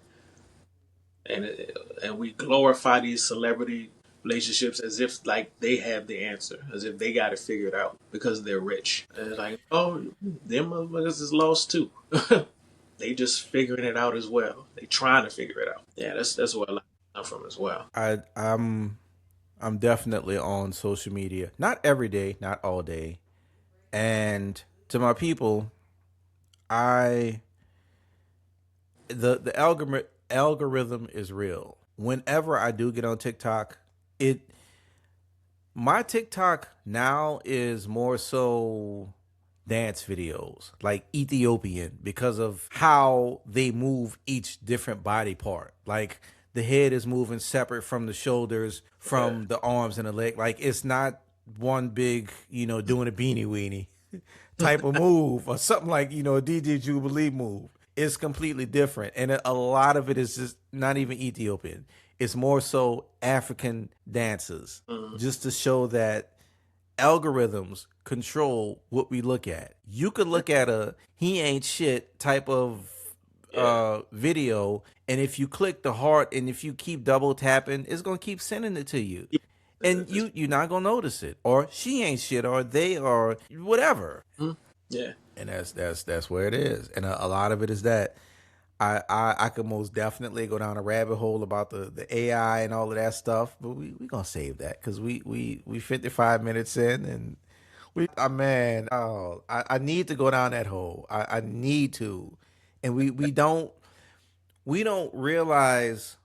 and we glorify these celebrity relationships as if like they have the answer, as if they got it figured out because they're rich. And it's like, oh, them motherfuckers is lost too. They just figuring it out as well. They trying to figure it out. Yeah, that's where a lot come from as well. I'm definitely on social media. Not every day, not all day. And to my people, I the algorithm is real. whenever I do get on TikTok, it my TikTok now is more so dance videos, like Ethiopian, because of how they move each different body part. Like the head is moving separate from the shoulders, from the arms and the leg. Like it's not one big, doing a beanie weenie type of move or something like, a DJ Jubilee move. It's completely different. And a lot of it is just not even Ethiopian. It's more so African dances, just to show that algorithms control what we look at. You could look at a he ain't shit type of video, and if you click the heart and if you keep double tapping, it's gonna keep sending it to you. And you're not gonna notice it. Or she ain't shit, or they are whatever. Yeah. And that's where it is. And a lot of it is that I could most definitely go down a rabbit hole about the AI and all of that stuff, but we gonna save that because we 55 minutes in, and I need to go down that hole. I need to, and we don't realize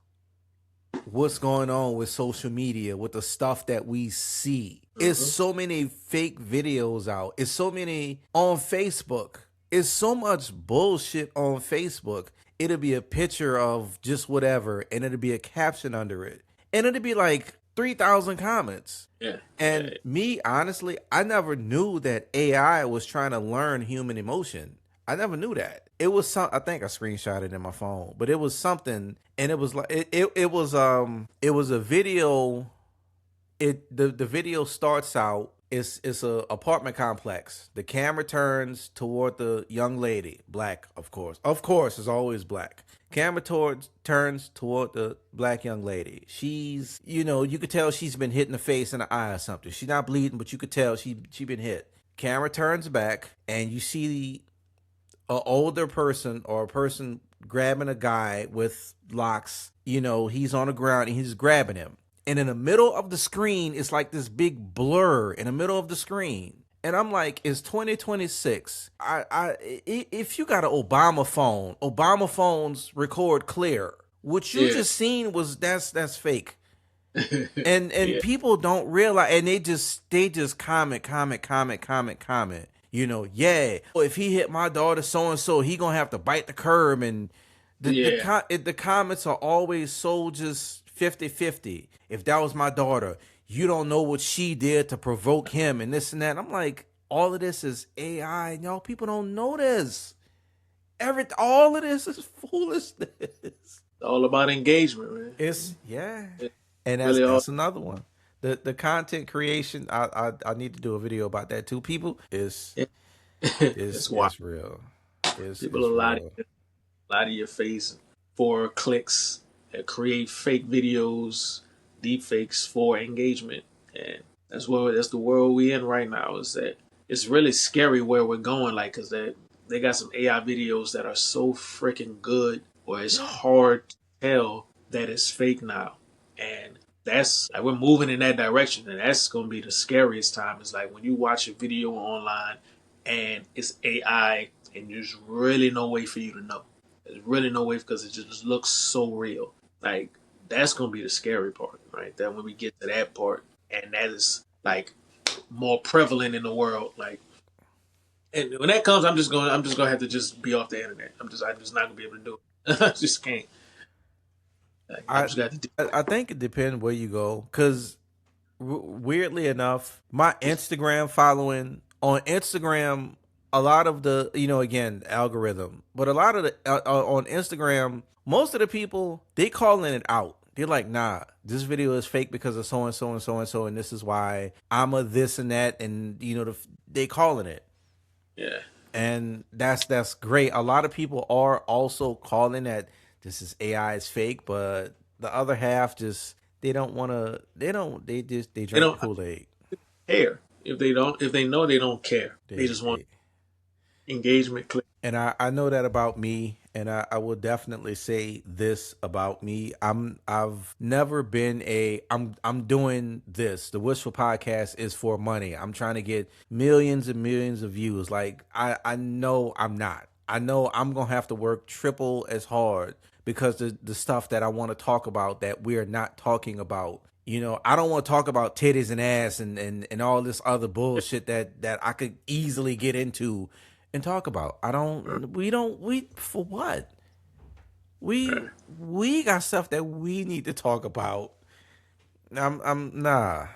what's going on with social media, with the stuff that we see. It's so many fake videos out. It's so many on Facebook. It's so much bullshit on Facebook. It'll be a picture of just whatever, and it'll be a caption under it. And it'll be like 3,000 comments. Yeah. And me, honestly, I never knew that AI was trying to learn human emotion. I never knew that. It was I think I screenshot it in my phone, but it was something, and it was like it was a video. The video starts out, it's a apartment complex. The camera turns toward the young lady, black, of course. Of course, it's always black. Camera turns toward the black young lady. She's, you could tell she's been hit in the face and the eye or something. She's not bleeding, but you could tell she been hit. Camera turns back, and you see an older person or a person grabbing a guy with locks. He's on the ground and he's grabbing him. And in the middle of the screen, it's like this big blur in the middle of the screen. And I'm like, it's 2026. If you got an Obama phones record clear. What you just seen was that's fake. And people don't realize, and they just comment. If he hit my daughter so and so, he gonna have to bite the curb, and the comments are always so just 50-50. If that was my daughter, you don't know what she did to provoke him and this and that. I'm like, all of this is AI, and y'all people don't know this. All of this is foolishness. It's all about engagement, man. It's and that's another one. The content creation. I need to do a video about that too. People, it's real. People lie to your face for clicks, and create fake videos, deep fakes for engagement, and that's the world we in right now. Is that it's really scary where we're going, like, because they got some AI videos that are so freaking good, where it's hard to tell that it's fake now, and that's like we're moving in that direction, and that's gonna be the scariest time. Is like when you watch a video online and it's AI, and there's really no way for you to know. There's really no way because it just looks so real. Like, that's gonna be the scary part, right? That when we get to that part, and that is like more prevalent in the world, like, and when that comes, I'm just gonna have to just be off the internet. I'm just not gonna be able to do it. I just can't. Like, I think it depends where you go, because weirdly enough, my Instagram following on Instagram, a lot of the again, algorithm, but a lot of the on Instagram, most of the people, they calling it out. They're like, nah, this video is fake because of so and so and so and so, and this is why I'm a this and that, and they calling it. Yeah. And that's great. A lot of people are also calling that this is AI is fake, but the other half just they don't want to. They drink Kool-Aid. Care if they know they don't care. They just want engagement. Click. And I know that about me, and I will definitely say this about me. I've never been I'm doing this. The Wishful Podcast is for money. I'm trying to get millions and millions of views. Like I know I'm not. I know I'm gonna have to work triple as hard because the stuff that I want to talk about that we're not talking about. You know, I don't want to talk about titties and ass and all this other bullshit that I could easily get into and talk about. We for what? We got stuff that we need to talk about. I'm no.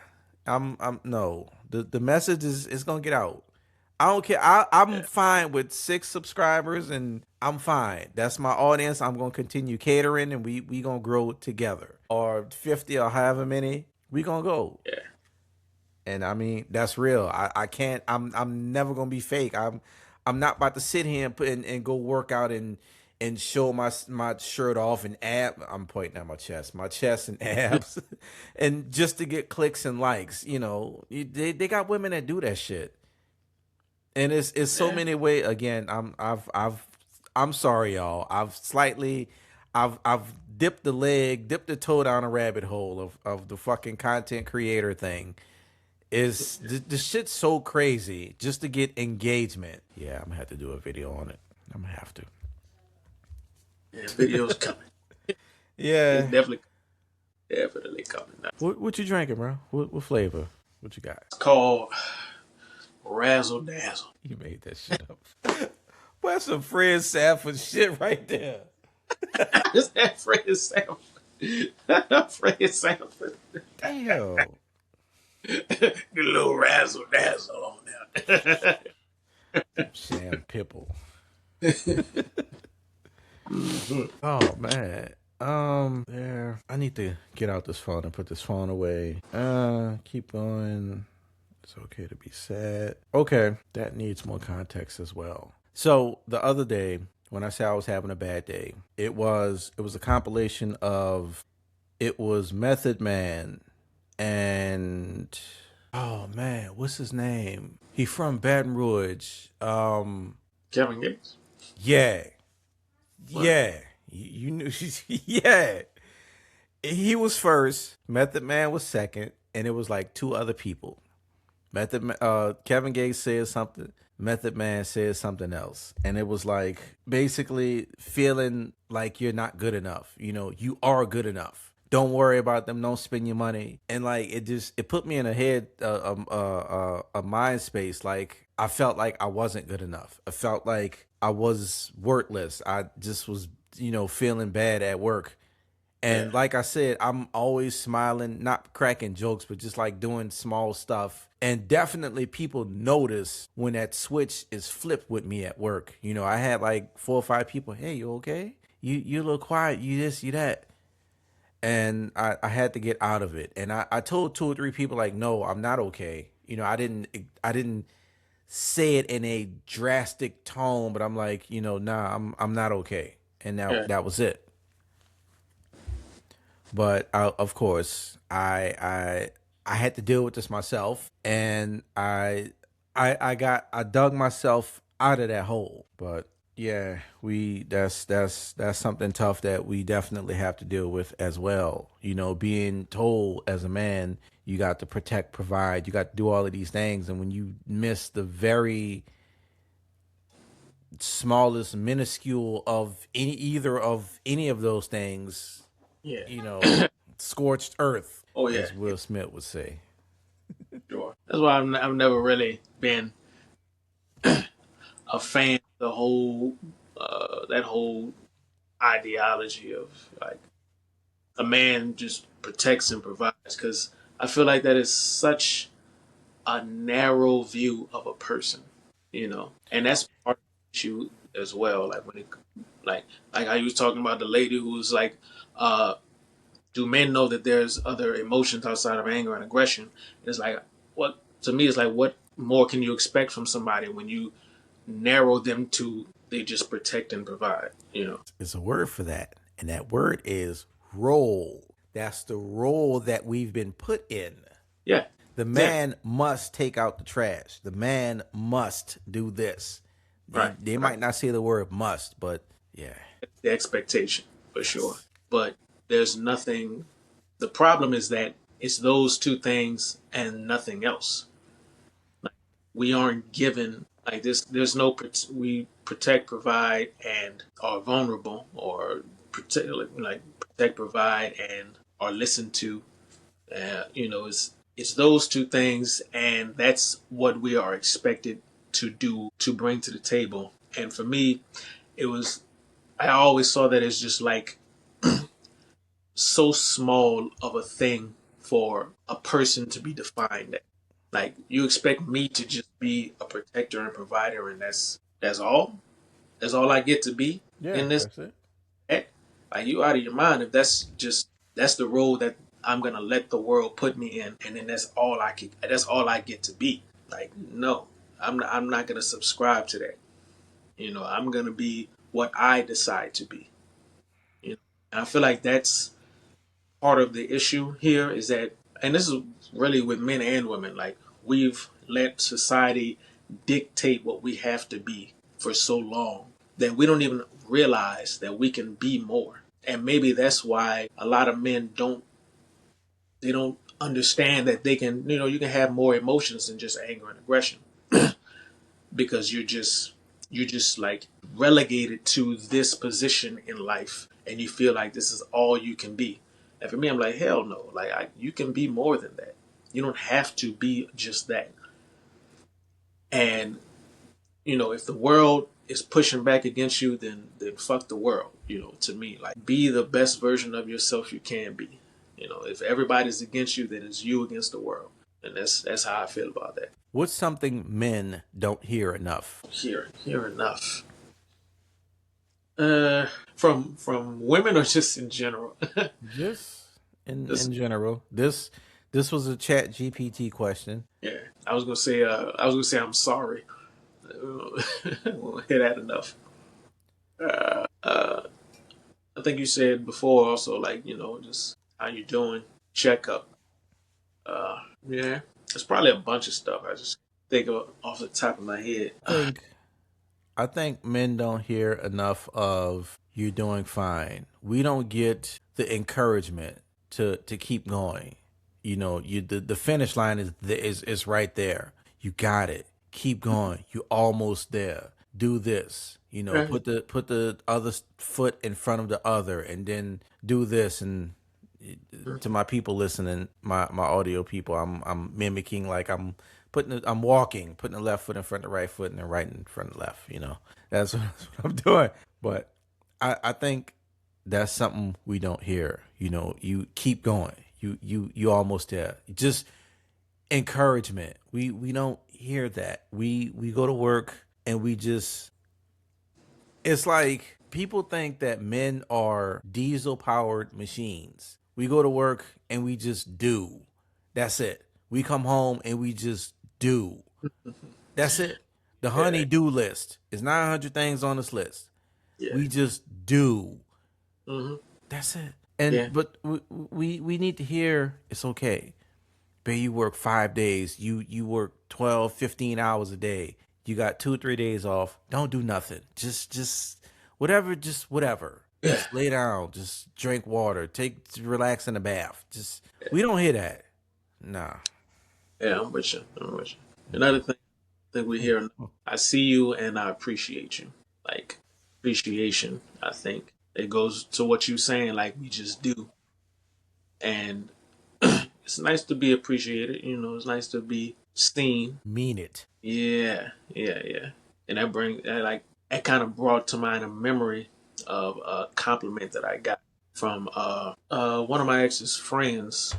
The message is gonna get out. I don't care. I'm fine with 6 subscribers, and I'm fine. That's my audience. I'm gonna continue catering, and we gonna grow together. Or 50 or however many, we gonna go. Yeah. And I mean, that's real. I can't. I'm never gonna be fake. I'm not about to sit here and and go work out and show my shirt off and I'm pointing at my chest and abs, and just to get clicks and likes. You know, they got women that do that shit. And it's so many ways. Again, I'm sorry, y'all. I've dipped the toe down a rabbit hole of the fucking content creator thing. Is the shit's so crazy just to get engagement. Yeah, I'm gonna have to do a video on it. I'm gonna have to. Yeah, video's coming. Yeah, It's definitely coming. What you drinking, bro? What flavor? What you got? It's called Razzle Dazzle. You made that shit up. Boy, that's some Fred Sanford shit right there. Is that Fred Sanford? Fred Sanford. Damn. Get a little razzle dazzle on there. Sam Pipple. Oh man. There. I need to get out this phone and put this phone away. Keep going. It's okay to be sad. Okay, that needs more context as well. So the other day, when I said I was having a bad day, it was a compilation of Method Man and oh man, what's his name? He from Baton Rouge. Kevin Gates. Yeah. What? Yeah. You knew yeah. He was first, Method Man was second, and it was like 2 other people. Kevin Gates said something, Method Man said something else. And it was like basically feeling like you're not good enough. You know, you are good enough. Don't worry about them. Don't spend your money. And like it put me in a mind space. Like I felt like I wasn't good enough. I felt like I was worthless. I just was, feeling bad at work. And like I said, I'm always smiling, not cracking jokes, but just like doing small stuff. And definitely people notice when that switch is flipped with me at work. You know, I had like 4 or 5 people, hey, you okay? You look quiet, you this, you that. And I had to get out of it. And I told 2 or 3 people like, no, I'm not okay. You know, I didn't say it in a drastic tone, but I'm like, nah, I'm not okay. And that was it. But of course, I had to deal with this myself, and I dug myself out of that hole. But yeah, that's something tough that we definitely have to deal with as well. You know, being told as a man, you got to protect, provide, you got to do all of these things, and when you miss the very smallest minuscule of any of those things, scorched earth, Oh yeah, as Will Smith would say. sure. That's why I've never really been a fan of the whole that whole ideology of like a man just protects and provides, because I feel like that is such a narrow view of a person, and that's part of the issue as well. Like when it, like how you was talking about the lady who was like, do men know that there's other emotions outside of anger and aggression? It's like, what to me is like, what more can you expect from somebody when you narrow them to they just protect and provide? It's a word for that, and that word is role. That's the role that we've been put in. Yeah. The man must take out the trash. The man must do this. Right. They might not say the word must, but yeah. The expectation, for sure. But there's nothing. The problem is that it's those 2 things and nothing else. Like, we aren't given like this. There's no, we protect, provide, and are vulnerable or protect, provide, and are listened to. It's those two things, and that's what we are expected to do, to bring to the table. And for me, it was I always saw that as just like so small of a thing for a person to be defined as. Like, you expect me to just be a protector and provider, and that's all. That's all I get to be Yeah, in this. that's it. Like, you out of your mind if that's the role that I'm gonna let the world put me in, and then that's all I get to be. Like, no, I'm not gonna subscribe to that. I'm gonna be what I decide to be. You know, and I feel like that's part of the issue here is that, and this is really with men and women, like, we've let society dictate what we have to be for so long that we don't even realize that we can be more. And maybe that's why a lot of men don't understand that you can have more emotions than just anger and aggression, because you're just like relegated to this position in life, and you feel like this is all you can be. And for me, I'm like, hell no. Like, you can be more than that. You don't have to be just that. And if the world is pushing back against you, then fuck the world. To me, like, be the best version of yourself you can be. If everybody's against you, then it's you against the world. And that's how I feel about that. What's something men don't hear enough? Hear enough. From women, or just in general? Just in Just, in general. This was a Chat GPT question. yeah. I was gonna say I'm sorry. Won't hear that enough. I think you said before also, like, just how you doing, checkup. Yeah, it's probably a bunch of stuff. I just think of off the top of my head. think I think men don't hear enough of you doing fine. We don't get the encouragement to keep going. The finish line is right there. You got it. Keep going. You almost there. Do this. Right. Put the other foot in front of the other, and then do this. And to my people listening, my audio people, I'm mimicking, like I'm walking, putting the left foot in front of the right foot, and the right in front of the left. That's what I'm doing. But I think that's something we don't hear. You keep going. You almost there. Just encouragement. We don't hear that. We go to work and we just, it's like people think that men are diesel powered machines. We go to work and we just do. That's it. We come home and we just do. That's it. The Yeah. honey-do list is 900 things on this list. Yeah. We just do. Hmm. That's it. Yeah. But we need to hear it's okay. Babe, you work 5 days. You work 12, 15 hours a day. You got 2 or 3 days off. Don't do nothing. Just whatever. Just whatever. Yeah. Just lay down. Just drink water. Relax in the bath. Just we don't hear that. Nah. Yeah. I'm with you. Another thing I think we hear: I see you and I appreciate you. Like, appreciation. I think it goes to what you're saying. Like, we just do, and it's nice to be appreciated. It's nice to be seen. Mean it. Yeah, yeah, yeah. And that kind of brought to mind a memory of a compliment that I got from one of my ex's friends,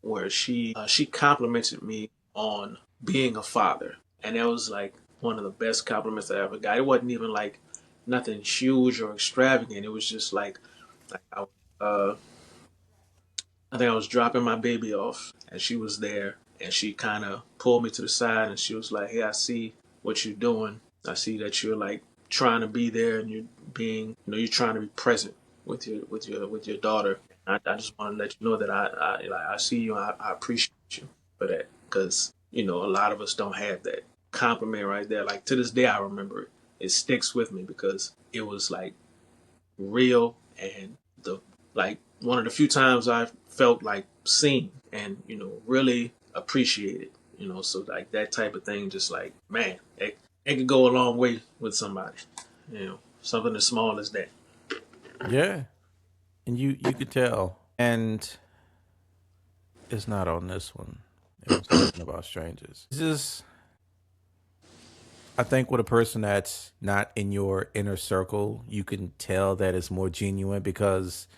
where she complimented me on being a father, and that was like one of the best compliments I ever got. It wasn't even like nothing huge or extravagant. It was just like I think I was dropping my baby off, and she was there, and she kind of pulled me to the side, and she was like, "Hey, I see what you're doing. I see that you're like trying to be there, and you're trying to be present with your daughter. I just want to let you know that I see you. I appreciate you for that, because a lot of us don't have that compliment right there. Like, to this day, I remember it. It sticks with me because it was like real, and the like one of the few times I felt like seen and really appreciated. So like that type of thing, just like, man, it could go a long way with somebody. Something as small as that. Yeah, and you could tell. And it's not on this one. It was talking about strangers. It's just, I think with a person that's not in your inner circle, you can tell that it's more genuine because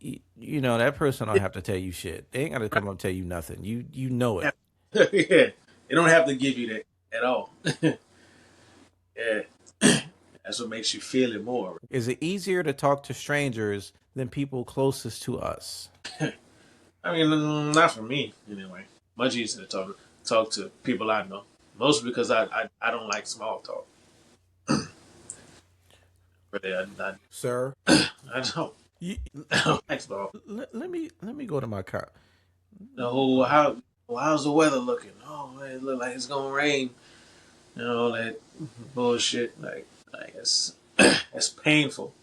you know that person don't have to tell you shit. They ain't got to come up and tell you nothing. You know it. Yeah, they don't have to give you that at all. Yeah, that's what makes you feel it more. Is it easier to talk to strangers than people closest to us? I mean, not for me anyway. Much easier to talk to people I know. Mostly because I don't like small talk. Really, Sir, I don't. you, I don't like small. let me go to my car. The whole how's the weather looking? Oh man, it look like it's gonna rain. You know all that bullshit. Like it's painful.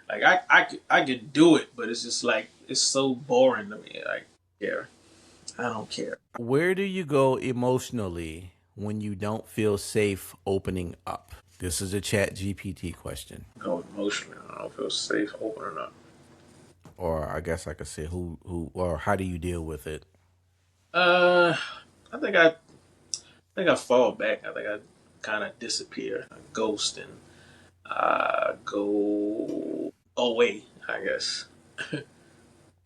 Like I could do it, but it's just like it's so boring to me. Like care. I don't care. Where do you go emotionally when you don't feel safe opening up? This is a Chat GPT question. Go emotionally. I don't feel safe opening up. Or I guess I could say or how do you deal with it? Uh, I think I fall back. I think I kind of disappear, I ghost, and go away. I guess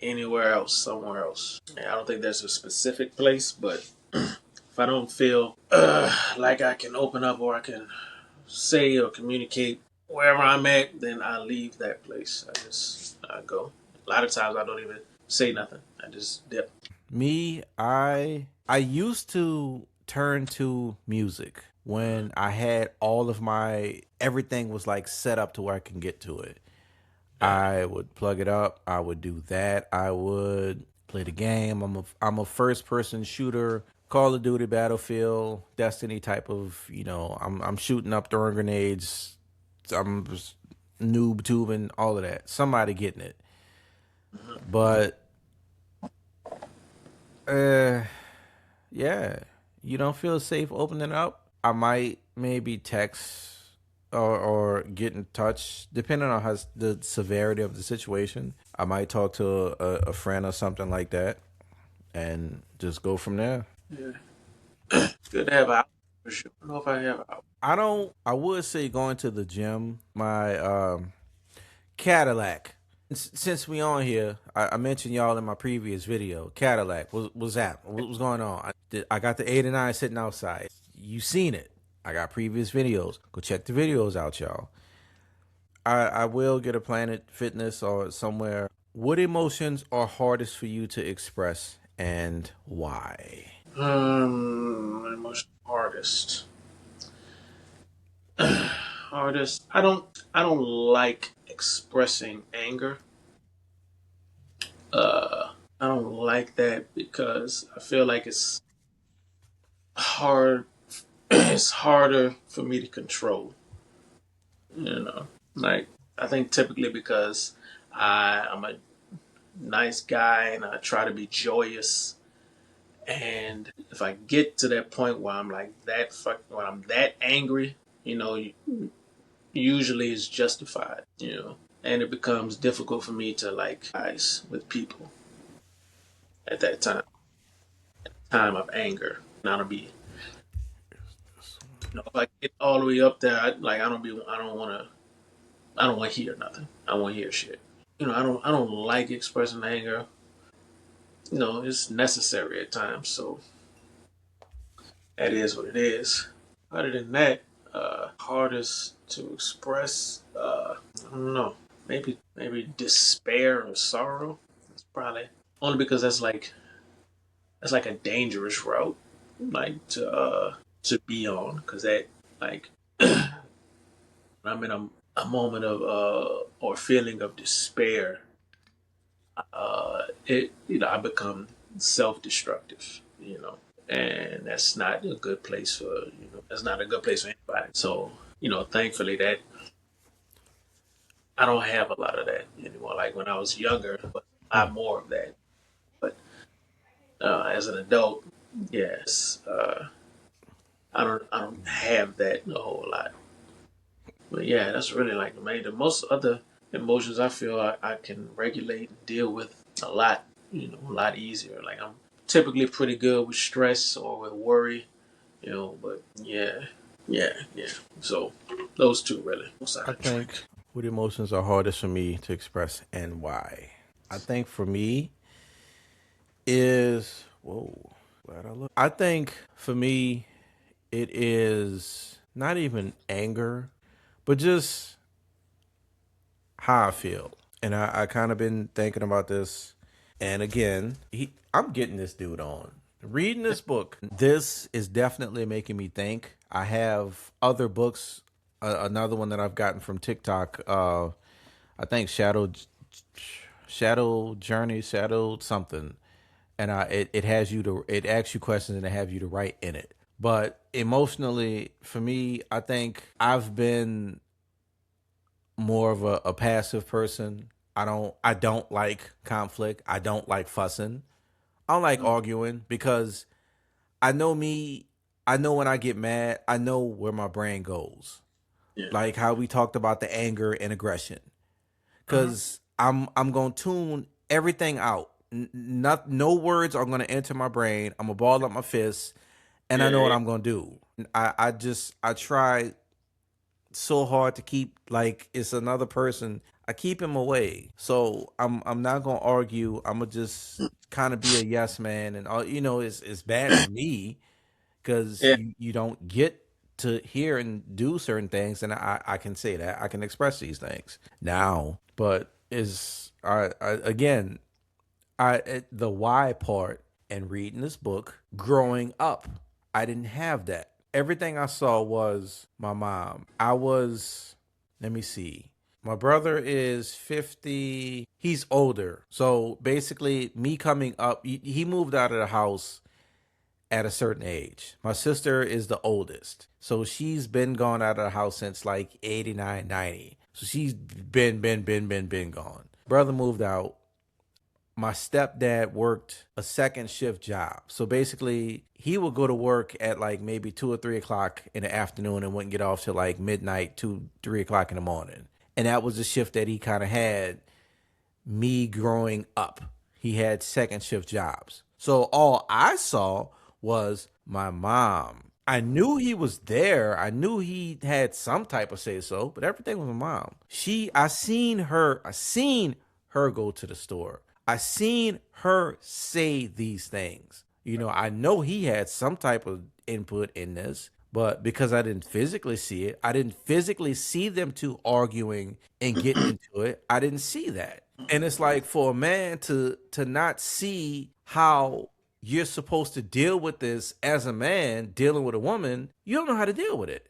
anywhere else, somewhere else. And I don't think there's a specific place, but if I don't feel like I can open up or I can say or communicate wherever I'm at, then I leave that place. I go. A lot of times I don't even say nothing. I just dip. Me, I used to turn to music when I had all of my everything was like set up to where I can get to it. Yeah. I would plug it up. I would do that. I would play the game. I'm a first person shooter, Call of Duty, Battlefield, Destiny type of. I'm shooting up, throwing grenades. I'm just noob tubing, all of that. Somebody getting it, but uh, yeah, you don't feel safe opening up. I might maybe text or get in touch, depending on how the severity of the situation. I might talk to a friend or something like that, and just go from there. Yeah. It's good to have an outlet for sure. I don't know if I have an outlet. I don't. I would say going to the gym. My Cadillac. Since we on here, I mentioned y'all in my previous video. Cadillac, what's that? What's going on? I got the 89 sitting outside. You seen it? I got previous videos. Go check the videos out, y'all. I will get a Planet Fitness or somewhere. What emotions are hardest for you to express and why? Emotional artist. Artist. I don't like expressing anger. I don't like that because I feel like it's hard. It's harder for me to control. You know, like I think typically because I'm a nice guy and I try to be joyous. And if I get to that point where I'm like when I'm that angry, you know, usually it's justified, and it becomes difficult for me to like eyes with people at that time of anger. And I don't be, if I get all the way up there, I don't want to hear nothing. I don't want to hear shit. I don't like expressing anger. It's necessary at times, so that is what it is. Other than that, hardest to express, I don't know. Maybe despair or sorrow. It's probably only because that's like a dangerous route, like to be on, because that like when I'm in a moment of or feeling of despair, I become self-destructive, and that's not a good place that's not a good place for anybody. So thankfully that I don't have a lot of that anymore. Like when I was younger, but a lot more of that. But as an adult, yes, I don't have that a whole lot. But yeah, that's really like the most other emotions I feel I can regulate and deal with a lot, a lot easier. Like I'm typically pretty good with stress or with worry, but yeah. So those two really. What's on I the think track? what emotions are hardest for me to express and why. I think for me is whoa. Glad I look. I think for me it is not even anger, but just how I feel. And I kind of been thinking about this. And again, I'm getting this dude on. Reading this book, this is definitely making me think. I have other books. Another one that I've gotten from TikTok. I think Shadow Journey, Shadow something, and it has you to it asks you questions and it have you to write in it. But emotionally, for me, I think I've been more of a passive person. I don't like conflict. I don't like fussing. I don't like Mm, arguing because I know me. I know when I get mad, I know where my brain goes. yeah. Like how we talked about the anger and aggression. Uh-huh. Cause I'm gonna tune everything out. Not no words are gonna enter my brain. I'm gonna ball up my fists, and I Yeah, know what yeah, I'm gonna do. I try so hard to keep like it's another person. I keep him away. So I'm not gonna argue. I'm gonna just kind of be a yes man, and it's bad for me because yeah, you don't get to hear and do certain things, and I can say that I can express these things now, but is I again the why part and reading this book growing up, I didn't have that. Everything I saw was my mom. I was, let me see. My brother is 50. He's older. So basically, me coming up, he moved out of the house at a certain age. My sister is the oldest. So she's been gone out of the house since like 89, 90. So she's been gone. Brother moved out. My stepdad worked a second shift job. So basically, he would go to work at like maybe 2 or 3 o'clock in the afternoon and wouldn't get off till like midnight, 2, 3 o'clock in the morning. And that was the shift that he kind of had me growing up. He had second shift jobs. So all I saw was my mom. I knew he was there. I knew he had some type of say so, but everything was my mom. I seen her go to the store. I seen her say these things. I know he had some type of input in this, but because I didn't physically see it, I didn't physically see them two arguing and getting into it. I didn't see that. And it's like for a man to not see how you're supposed to deal with this as a man dealing with a woman, you don't know how to deal with it.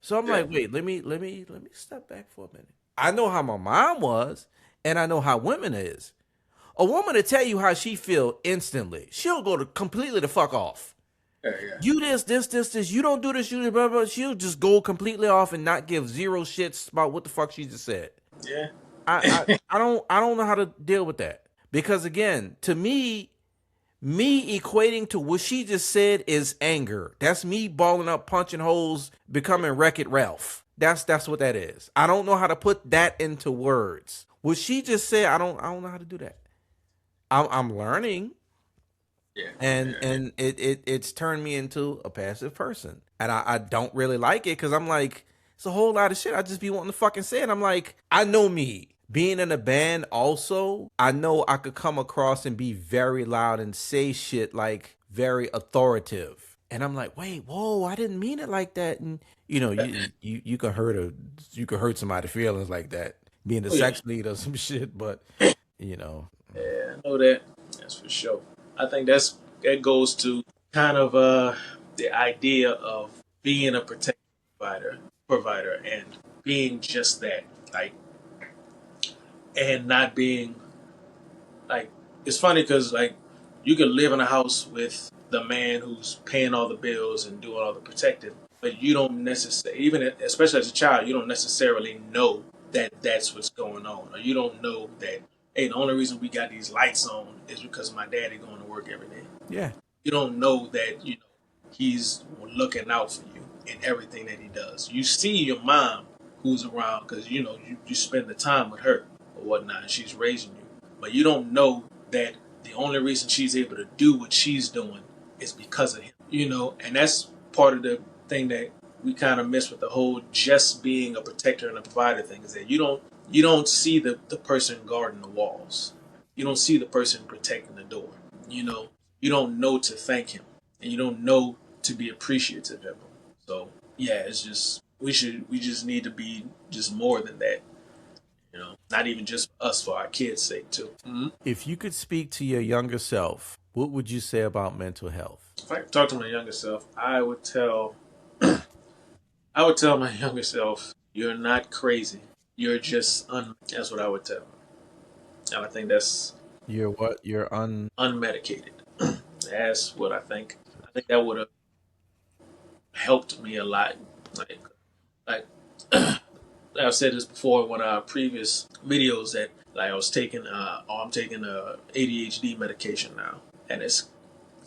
So I'm yeah, like, wait, let me step back for a minute. I know how my mom was, and I know how women is. A woman to tell you how she feel instantly. She'll go to completely the fuck off. yeah, You this. You don't do this. You blah blah. She'll just go completely off and not give zero shits about what the fuck she just said. yeah, I yeah. I don't know how to deal with that because again, to me equating to what she just said is anger. That's me balling up, punching holes, becoming Wreck-It Ralph. That's what that is. I don't know how to put that into words. What she just said, I don't know how to do that. I'm learning, Yeah, yeah, and it's turned me into a passive person, and I don't really like it because I'm like it's a whole lot of shit I just be wanting to fucking say, and I'm like I know me being in a band also I know I could come across and be very loud and say shit like very authoritative, and I'm like wait whoa I didn't mean it like that, and you can hurt somebody's feelings like that being the oh yeah, sex lead or some shit, but you know yeah. I know that. That's for sure. I think that goes to kind of the idea of being a protective provider, and being just that, like, and not being like. It's funny because like you can live in a house with the man who's paying all the bills and doing all the protecting, but you don't necessarily, even especially as a child, you don't necessarily know that that's what's going on, or you don't know that hey, the only reason we got these lights on is because my daddy going to work every day. yeah. You don't know that he's looking out for you in everything that he does. You see your mom, who's around because you spend the time with her or whatnot, and she's raising you, but you don't know that the only reason she's able to do what she's doing is because of him. And that's part of the thing that we kind of miss with the whole just being a protector and a provider thing, is that you don't see the person guarding the walls. You don't see the person protecting the door. You know, you don't know to thank him, and you don't know to be appreciative of him. So yeah, it's just we just need to be just more than that. Not even just for us, for our kids' sake too. Mm-hmm. If you could speak to your younger self, what would you say about mental health? If I could talk to my younger self, I would tell my younger self, "You're not crazy. You're just That's what I would tell her, and I think that's You're what? You're unmedicated. That's what I think. I think that would have helped me a lot. Like I've said this before in one of our previous videos that like I'm taking a ADHD medication now, and it's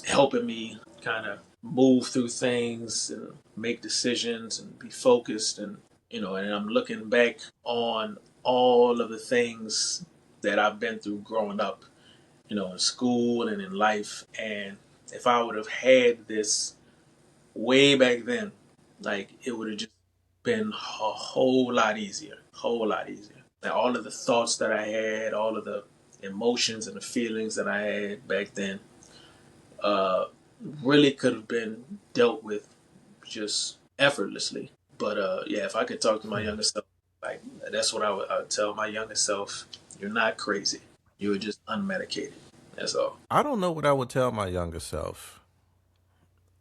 helping me kind of move through things and make decisions and be focused, and I'm looking back on all of the things that I've been through growing up, in school and in life, and if I would have had this way back then, like it would have just been a whole lot easier. Like all of the thoughts that I had, all of the emotions and the feelings that I had back then, uh, really could have been dealt with just effortlessly. But yeah, if I could talk to my younger self, like that's what I would tell my younger self. You're not crazy. You were just unmedicated. That's all. I don't know what I would tell my younger self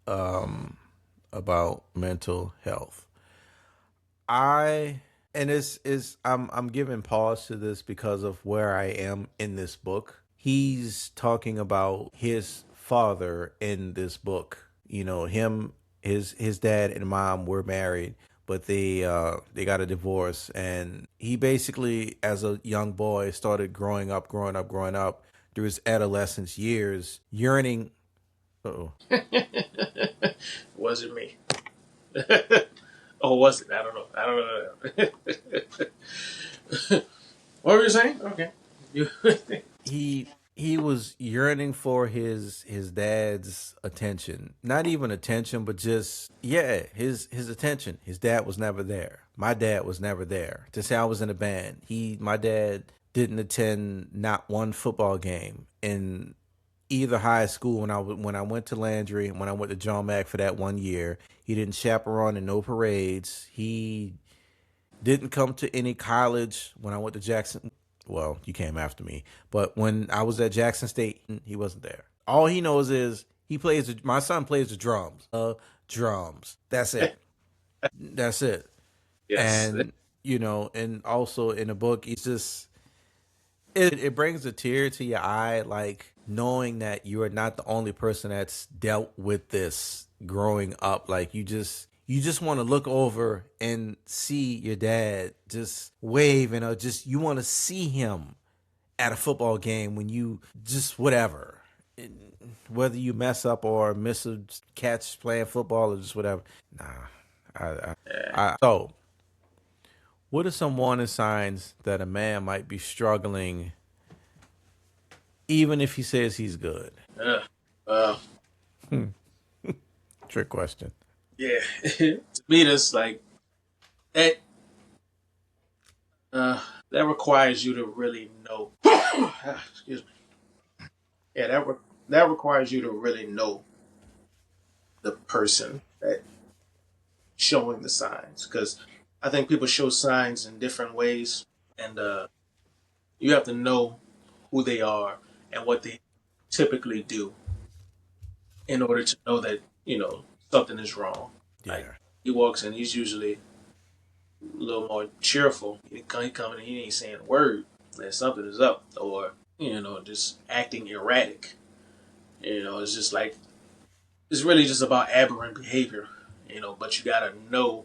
about mental health. I and it's is I'm giving pause to this because of where I am in this book. He's talking about his father in this book. His dad and mom were married, but they got a divorce, and he basically as a young boy started growing up through his adolescence years yearning. Uh-oh. Was it me? Oh, was it? I don't know. What were you saying? Okay. He was yearning for his dad's attention. Not even attention, but just his attention. His dad was never there. My dad was never there. To say I was in a band. My dad didn't attend not one football game in either high school when I went to Landry and when I went to John Mack for that 1 year. He didn't chaperone in no parades. He didn't come to any college when I went to Jackson. Well, you came after me, but when I was at Jackson State, he wasn't there. All he knows is my son plays the drums. Drums. That's it. That's it. Yes. And and also in the book, he's just it brings a tear to your eye, like knowing that you are not the only person that's dealt with this growing up. Like you just want to look over and see your dad just wave, and just you want to see him at a football game when you just whatever, whether you mess up or miss a catch playing football or just whatever. So what are some warning signs that a man might be struggling, even if he says he's good? Uh, Trick question. yeah. To me, that's like that. That requires you to really know. Excuse me. Yeah, that requires you to really know the person that showing the signs, because I think people show signs in different ways, and you have to know who they are and what they typically do in order to know that something is wrong. Like Yeah. he walks in, he's usually a little more cheerful. He coming, he ain't saying a word that something is up, or just acting erratic. It's just like it's really just about aberrant behavior. But you gotta know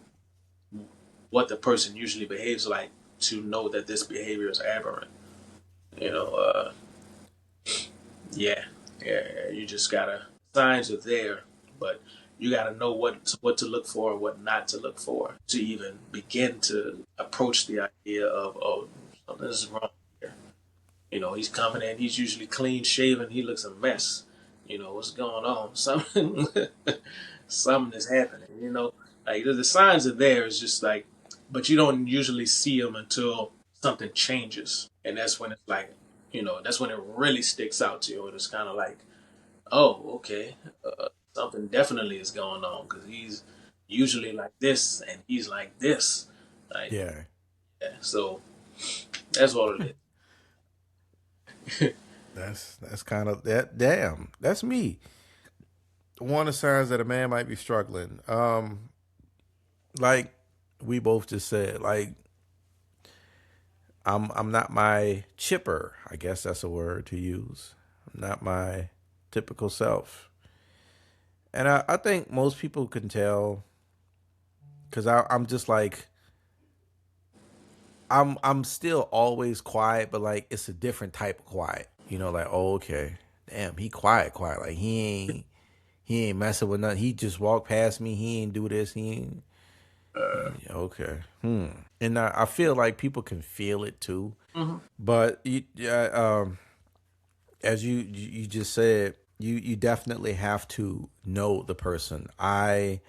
what the person usually behaves like to know that this behavior is aberrant. You know, uh, yeah, yeah, you just gotta signs are there, but you got to know what to look for and what not to look for to even begin to approach the idea of, oh, something is wrong here. You know, he's coming in, he's usually clean shaven, he looks a mess. You know, what's going on? Something, something is happening. You know, like the signs are there. It's just like, but you don't usually see them until something changes, and that's when it's like, you know, that's when it really sticks out to you, and it's kind of like, oh, okay, something definitely is going on because he's usually like this and he's like this. Like, Yeah. yeah, so that's what it is. That's kind of that. Damn, that's me. One of the signs that a man might be struggling. Like we both just said, like I'm not my chipper. I guess that's a word to use. I'm not my typical self, and I think most people can tell because I'm just like I'm still always quiet, but like it's a different type of quiet. You know, like oh okay, damn, he quiet, quiet. Like he ain't messing with nothing. He just walked past me. He ain't do this. He ain't. Okay. And I feel like people can feel it too. Mhm. But as you just said, you definitely have to know the person. I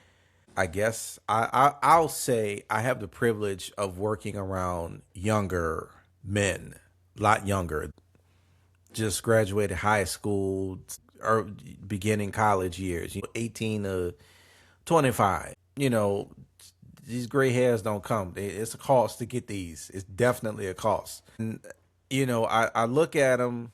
guess I'll say I have the privilege of working around younger men, a lot younger, just graduated high school or beginning college years, 18 to 25. You know, these gray hairs don't come. It's a cost to get these. It's definitely a cost. And, you know, I look at them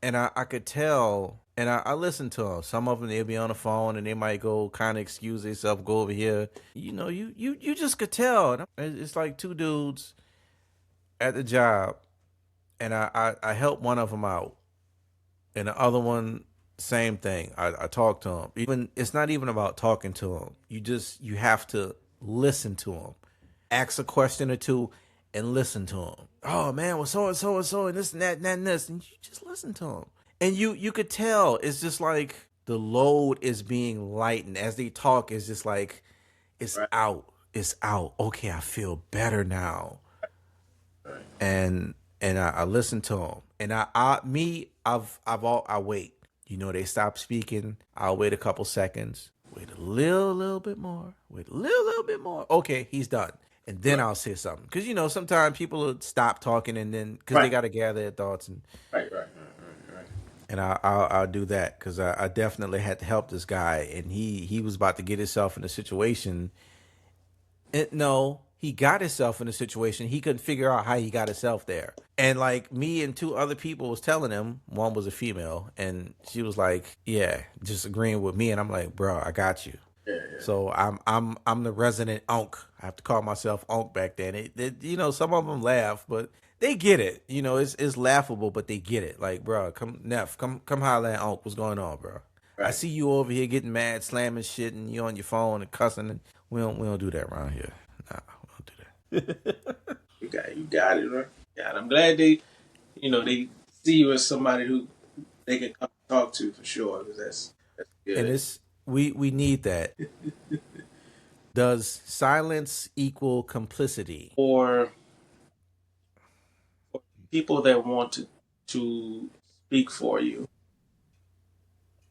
and I could tell, and I listen to them. Some of them they'll be on the phone and they might go kind of excuse themselves, go over here. You know, you just could tell. It's like two dudes at the job, and I help one of them out, and the other one same thing. I talk to him. Even it's not even about talking to him. You have to listen to him, ask a question or two, and listen to him. Oh man, well so and so and so and this and that and this, and you just listen to him. And you could tell it's just like the load is being lightened as they talk. It's just like it's Right, out. It's out. Okay, I feel better now. right, And I listen to them. And I wait. You know, they stop speaking. I'll wait a couple seconds. Wait a little bit more. Wait a little bit more. Okay, he's done. And then right, I'll say something. Because, you know, sometimes people will stop talking and then, because they right, got to gather their thoughts. And I'll do that because I definitely had to help this guy. And he was about to get himself in a situation. And no, he got himself in a situation. He couldn't figure out how he got himself there. And like me and two other people was telling him, one was a female, and she was like, "Yeah," just agreeing with me. And I'm like, "Bro, I got you." yeah, yeah, So I'm the resident unk. I have to call myself unk back then. You know, some of them laugh, but they get it. You know, it's laughable, but they get it. Like, bro, come Neff, come holler at unk. What's going on, bro? I right. see you over here getting mad, slamming shit, and you on your phone and cussing. And we don't do that around here. Nah, we don't do that. You got it, right? Yeah, I'm glad they see you as somebody who they can come talk to for sure. Because that's And good. it's we need that. Does silence equal complicity? For people that want to speak for you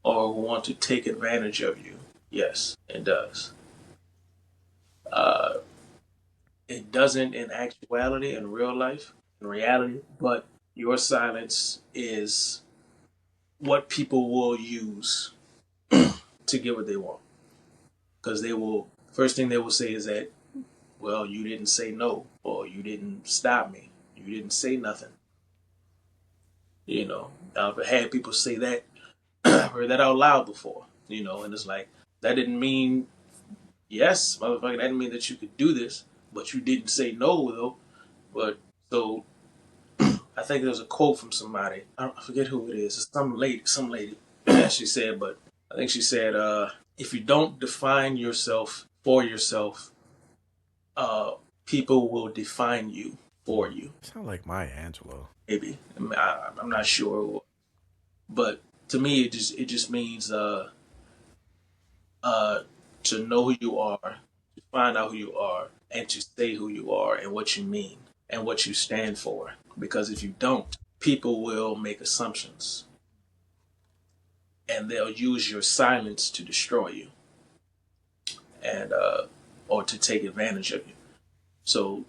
or want to take advantage of you, yes, it does. Uh, it doesn't in actuality, in real life, in reality, but your silence is what people will use to get what they want. Because they will, first thing they will say is that, well, you didn't say no, or you didn't stop me, you didn't say nothing. You know, I've had people say that, I've heard that out loud before, and it's like, that didn't mean yes, motherfucker, that didn't mean that you could do this, but you didn't say no, though. But so I think there's a quote from somebody. I forget who it is. It's some lady. She said, but I think she said, if you don't define yourself for yourself, uh, people will define you for you. Sound like Maya Angelou. Maybe I'm not sure, but to me, it just means to know who you are, to find out who you are, and to say who you are and what you mean and what you stand for. Because if you don't, people will make assumptions and they'll use your silence to destroy you and or to take advantage of you. So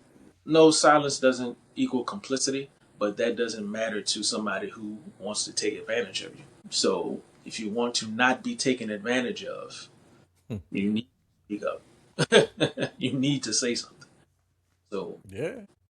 no, silence doesn't equal complicity, but that doesn't matter to somebody who wants to take advantage of you. So if you want to not be taken advantage of, you need to speak up. You need to say something. So Yeah.